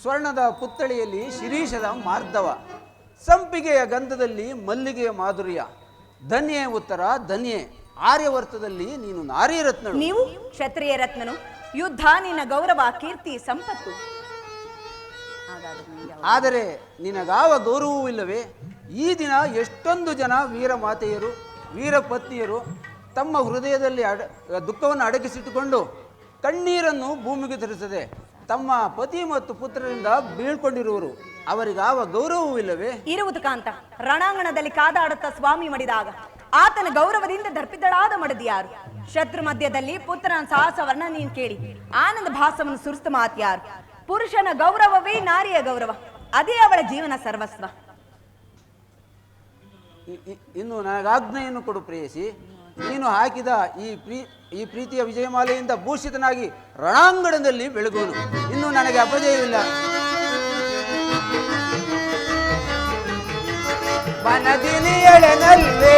ಸ್ವರ್ಣದ ಪುತ್ಥಳಿಯಲ್ಲಿ ಶಿರೀಷದ ಮಾರ್ಧವ, ಸಂಪಿಗೆಯ ಗಂಧದಲ್ಲಿ ಮಲ್ಲಿಗೆಯ ಮಾಧುರ್ಯ, ಧನ್ಯೆ ಉತ್ತರ ಧನ್ಯೆ, ಆರ್ಯವರ್ತದಲ್ಲಿ ನೀನು ನಾರಿ ರತ್ನಳು. ನೀವು ಕ್ಷತ್ರಿಯ ರತ್ನನು, ಯುದ್ಧ ನಿನ್ನ ಗೌರವ ಕೀರ್ತಿ ಸಂಪತ್ತು. ಆದರೆ ನಿನಗಾವ ಗೌರವವೂ ಇಲ್ಲವೇ? ಈ ದಿನ ಎಷ್ಟೊಂದು ಜನ ವೀರ ಮಾತೆಯರು ವೀರ ಪತ್ನಿಯರು ತಮ್ಮ ಹೃದಯದಲ್ಲಿ ದುಃಖವನ್ನು ಅಡಗಿಸಿಟ್ಟುಕೊಂಡು ಕಣ್ಣೀರನ್ನು ಭೂಮಿಗೆ ತರಿಸದೆ ತಮ್ಮ ಪತಿ ಮತ್ತು ಪುತ್ರರಿಂದ ಬೀಳ್ಕೊಂಡಿರುವರು. ಅವರಿಗಾವ ಗೌರವವಿಲ್ಲವೇ? ಇರುವುದು ಕಾಂತ. ರಣಾಂಗಣದಲ್ಲಿ ಕಾದಾಡುತ್ತಾ ಸ್ವಾಮಿ ಮಡಿದಾಗ ಆತನ ಗೌರವದಿಂದ ದರ್ಪಿತಳಾದ ಮಡದಿ ಯಾರು? ಶತ್ರು ಮಧ್ಯದಲ್ಲಿ ಪುತ್ರನ ಸಾಹಸವನ್ನ ನೀನು ಕೇಳಿ ಆನಂದ ಭಾಸವನ್ನು ಸುರಿಸಿದ ಮಾತ್ಯಾರು? ಪುರುಷನ ಗೌರವವೇ ನಾರಿಯ ಗೌರವ, ಅದೇ ಅವಳ ಜೀವನ ಸರ್ವಸ್ವ. ಇನ್ನು ನನಗಾಜ್ಞೆಯನ್ನು ಕೊಡು ಪ್ರೇಯಸಿ. ನೀನು ಹಾಕಿದ ಈ ಪ್ರೀತಿಯ ವಿಜಯಮಾಲೆಯಿಂದ ಭೂಷಿತನಾಗಿ ರಣಾಂಗಣದಲ್ಲಿ ಬೆಳಗೋನು. ಇನ್ನು ನನಗೆ ಅಪಜಯವಿಲ್ಲ. ಮನದಿನಿ ಎಳೆನಲ್ಲೇ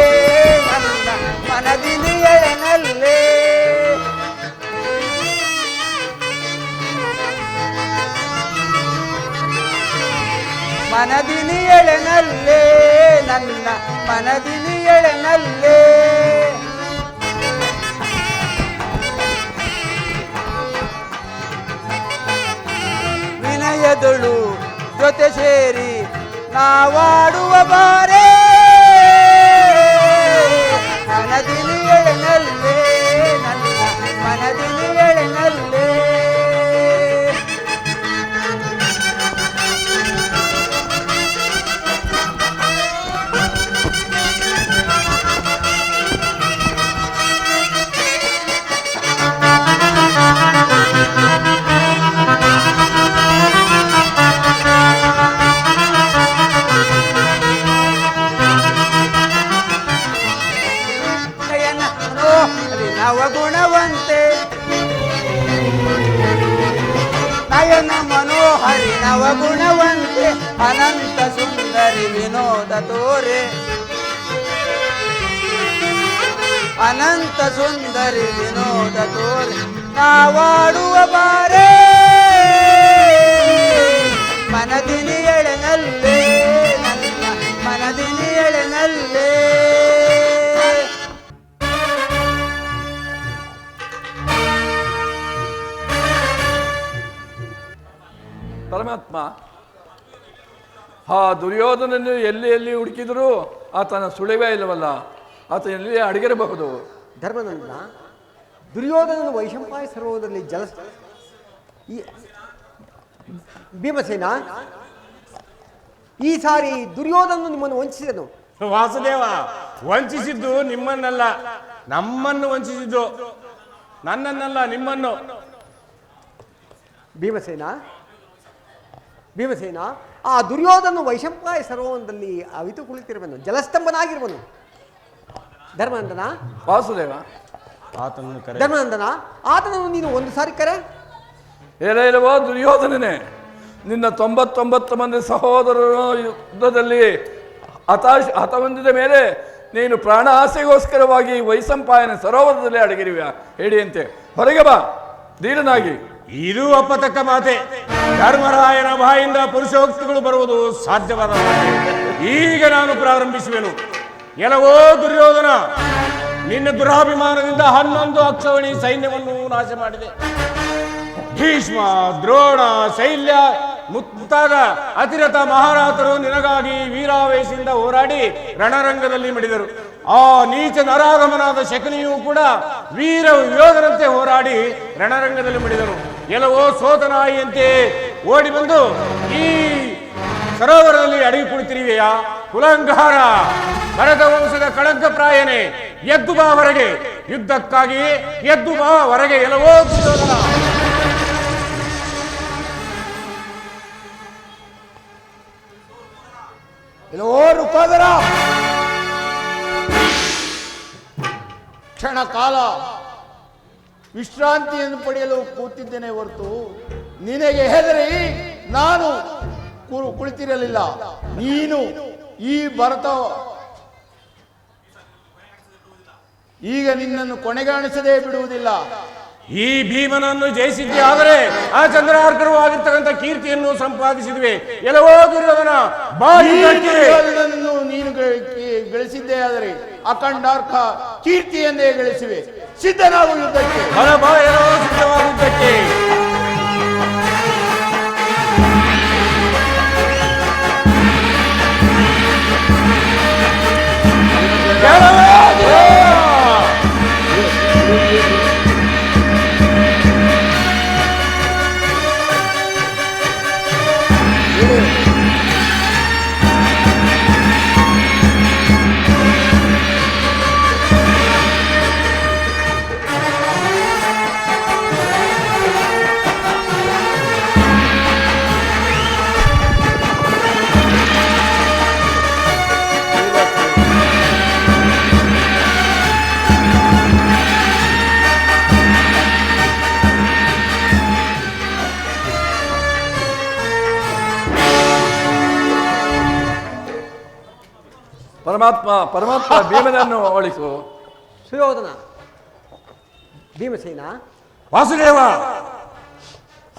ನನ್ನ ಮನದಿನಿ ಎಳೆನಲ್ಲೇ ಮನದಿನಿ ಎಳೆನಲ್ಲೇ ನನ್ನ ಮನದಿನಿ ಎಳೆನಲ್ಲೇ ವಿನಯದಳು ಜೊತೆ ಸೇರಿ ನಾವಾಡುವ ಬಾರೇ ಮನದಿನಿ ಎಳೆನಲ್ಲೇ ನನ್ನ ಮನದಿನಿ ಎಳೆನಲ್ಲೇ ನವಗುಣವಂತೆ ನಯನ ಮನೋಹರಿ ನವಗುಣವಂತೆ ಅನಂತ ಸುಂದರಿ ವಿನೋದ ತೋರೆ ಅನಂತ ಸುಂದರಿ ವಿನೋದ ತೋರೆ ನಾವಾಡುವ ಬಾರೇ ಮನದಿನಿ ಎಳೆನಲ್ಲೇ ನನ್ನ ಮನದಿನಿ ಎಳೆನಲ್ಲೇ ಪರಮಾತ್ಮ, ಆ ದುರ್ಯೋಧನನ್ನು ಎಲ್ಲಿ ಎಲ್ಲಿ ಹುಡುಕಿದರೂ ಆತನ ಸುಳಿವೇ ಇಲ್ಲವಲ್ಲ, ಆತ ಎಲ್ಲಿ ಅಡಗಿರಬಹುದು. ಧರ್ಮನಂದನ, ದುರ್ಯೋಧನನ ವೈಶಂಪಾಯ ಸರೋವರದಲ್ಲಿ ಭೀಮಸೇನ, ಈ ಸಾರಿ ದುರ್ಯೋಧನ ನಿಮ್ಮನ್ನು ವಂಚಿಸಿದನು. ವಾಸುದೇವ, ವಂಚಿಸಿದ್ದು ನಿಮ್ಮನ್ನಲ್ಲ, ನಮ್ಮನ್ನು ವಂಚಿಸಿದ್ದು. ನನ್ನನ್ನಲ್ಲ, ನಿಮ್ಮನ್ನು. ಭೀಮಸೇನ, ಆ ದುರ್ಯೋಧನ ವೈಶಂಪಾಯ ಸರೋವರದಲ್ಲಿ ಅವಿತು ಕುಳಿತಿರುವನು, ಜಲಸ್ತಂಭನಾಗಿರುವನು. ಧರ್ಮನಂದನ, ವಾಸುದೇವ, ಧರ್ಮನಂದನ, ಆತನನ್ನು ನೀನು ಒಂದು ಸಾರಿ ಕರೆ. ಇಲ್ಲವೋ ದುರ್ಯೋಧನನೇ, ನಿನ್ನ 99 ಮಂದಿ ಸಹೋದರರು ಯುದ್ಧದಲ್ಲಿ ಹತ ಹೊಂದಿದ ಮೇಲೆ ನೀನು ಪ್ರಾಣ ಆಸೆಗೋಸ್ಕರವಾಗಿ ವೈಶಂಪಾಯನ ಸರೋವರದಲ್ಲಿ ಅಡಗಿರುವ ಹೇಳಿಯಂತೆ ಹೊರಗೆ ಬಾ ಧೀರನಾಗಿ. ಇದು ಅಪ್ಪತಕ್ಕ ಮಾತೆ. ಧರ್ಮರಾಯನ ಬಾಯಿಂದ ಪುರುಷೋಕ್ತಿಗಳು ಬರುವುದು ಸಾಧ್ಯವಾದ ಮಾತೆ. ಈಗ ನಾನು ಪ್ರಾರಂಭಿಸುವೆನು. ಎಲ್ಲವೋ ದುರ್ಯೋಧನ, ನಿನ್ನ ದುರಾಭಿಮಾನದಿಂದ 11 ಅಕ್ಷೋಣಿ ಸೈನ್ಯವನ್ನು ನಾಶ ಮಾಡಿದೆ. ಭೀಷ್ಮ, ದ್ರೋಣ, ಶೈಲ್ಯ ಮುಂತಾದ ಅತಿರಥ ಮಹಾರಾತರು ನಿನಗಾಗಿ ವೀರಾವೇಶದಿಂದ ಹೋರಾಡಿ ರಣರಂಗದಲ್ಲಿ ಮಿಡಿದರು. ಆ ನೀಚ ನರಾಗಮನಾದ ಶಕುನಿಯೂ ಕೂಡ ವೀರ ಯೋಧನಂತೆ ಹೋರಾಡಿ ರಣರಂಗದಲ್ಲಿ ಮಿಡಿದರು. ಎಲ್ಲವೋ ಸೋತನಾಯಿಯಂತೆ ಓಡಿ ಬಂದು ಈ ಸರೋವರದಲ್ಲಿ ಅಡಗಿ ಕುಳಿತಿರುವೆಯಾ? ಕುಲಂಗಾರ, ಭರತ ವಂಶದ ಕಳಂಕ ಪ್ರಾಯನೇ, ಎದ್ದು ಬಾ ಹೊರಗೆ. ಯುದ್ಧಕ್ಕಾಗಿ ಎದ್ದು ಬಾ ಹೊರಗೆ. ಎಲ್ಲವೋ ದುರ್ಯೋಧನ. ಎಲ್ಲವೋ ರೂಪಾದರ, ಕ್ಷಣ ಕಾಲ ವಿಶ್ರಾಂತಿಯನ್ನು ಪಡೆಯಲು ಕೂತಿದ್ದೇನೆ ಹೊರತು ನಿನಗೆ ಹೆದರಿ ನಾನು ಕುಳಿತಿರಲಿಲ್ಲ. ನೀನು ಈ ಭರತ ಈಗ ನಿನ್ನನ್ನು ಕೊನೆಗಾಣಿಸದೇ ಬಿಡುವುದಿಲ್ಲ. ಈ ಭೀಮನನ್ನು ಜಯಿಸಿದ್ದೆ ಆದರೆ ಆ ಚಂದ್ರಾರ್ಕರವಾಗಿರ್ತಕ್ಕಂಥ ಕೀರ್ತಿಯನ್ನು ಸಂಪಾದಿಸಿದ್ವಿ. ಎಲ್ಲವೋ ದುರ್ಯೋಧನ, ದುರ್ಯೋಧನನ್ನು ನೀನು ಗಳಿಸಿದ್ದೇ ಆದರೆ ಅಖಂಡಾರ್ಕ ಕೀರ್ತಿಯನ್ನೇ ಗಳಿಸಿವೆ. ಸಿದ್ಧನಾಗು ಯುದ್ಧಕ್ಕೆ. ಸಿದ್ಧವಾಗುವುದಕ್ಕೆ. ಪರಮಾತ್ಮ ಭೀಮನನ್ನು ಒಳಿಸು. ಸುಯೋಧನ, ಭೀಮಸೇನ, ವಾಸುದೇವ,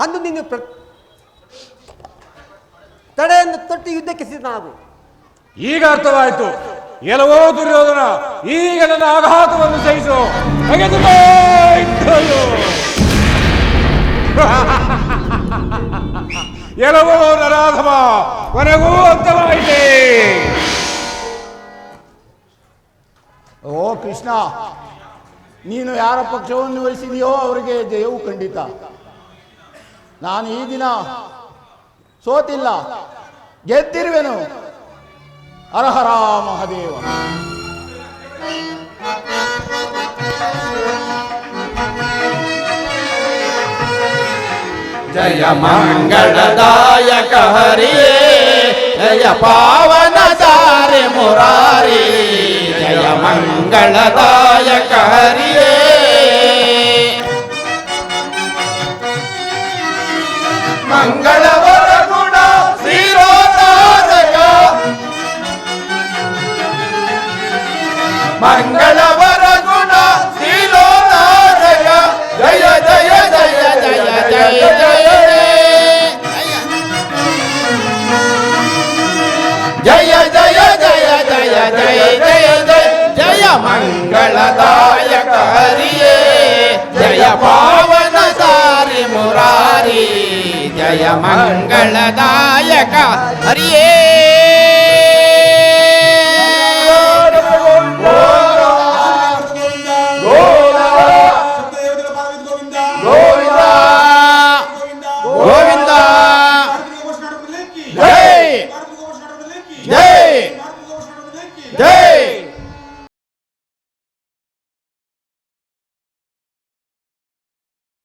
ಅಂದು ನಿನ್ನ ತಡೆಯನ್ನು ತೊಟ್ಟು ಯುದ್ಧಕ್ಕೆ ಸಿದ್ಧನಾಗು. ಈಗ ಅರ್ಥವಾಯಿತು. ಎಲ್ಲವೋ ದುರ್ಯೋಧನ, ಈಗ ನನ್ನ ಆಘಾತವನ್ನು ಸಹಿಸು. ಎಲ್ಲವೋ ನರಾಧಮ, ಕೊನೆಗೂ ಅಂತವಾಯಿತೆ. ಓ ಕೃಷ್ಣ, ನೀನು ಯಾರ ಪಕ್ಷವನ್ನು ವಹಿಸಿದೆಯೋ ಅವರಿಗೆ ಜಯವು ಖಂಡಿತ. ನಾನು ಈ ದಿನ ಸೋತಿಲ್ಲ, ಗೆದ್ದಿರುವೆನು. ಹರಹರ ಮಹಾದೇವ. ಜಯ ಮಂಗಳದಾಯಕ ಹರಿಯೇ, ಜಯ ಪಾವನ ದಾರೆ ಮುರಾರಿ, ಜಯ ಮಂಗಳದಾಯಕ ಹರಿಯೇ. ಮಂಗಳವರ ಗುಣ ಶ್ರೀರೋಧಾರಕ, ಮಂಗಳವರ ಗುಣ ಶ್ರೀರೋಧಾರಕ, ಜಯ ಜಯ ಜಯ ಜಯ ಜಯ ಜಯ ಜಯ ಜಯ ಜಯ ಜಯ ಜಯ ಜಯ ಜಯ ಜಯ ಮಂಗಳದಾಯಕ ಹರಿಯೇ, ಜಯ ಪಾವನ ದಾರಿ ಮುರಾರಿ, ಜಯ ಮಂಗಳದಾಯಕ ಹರಿ.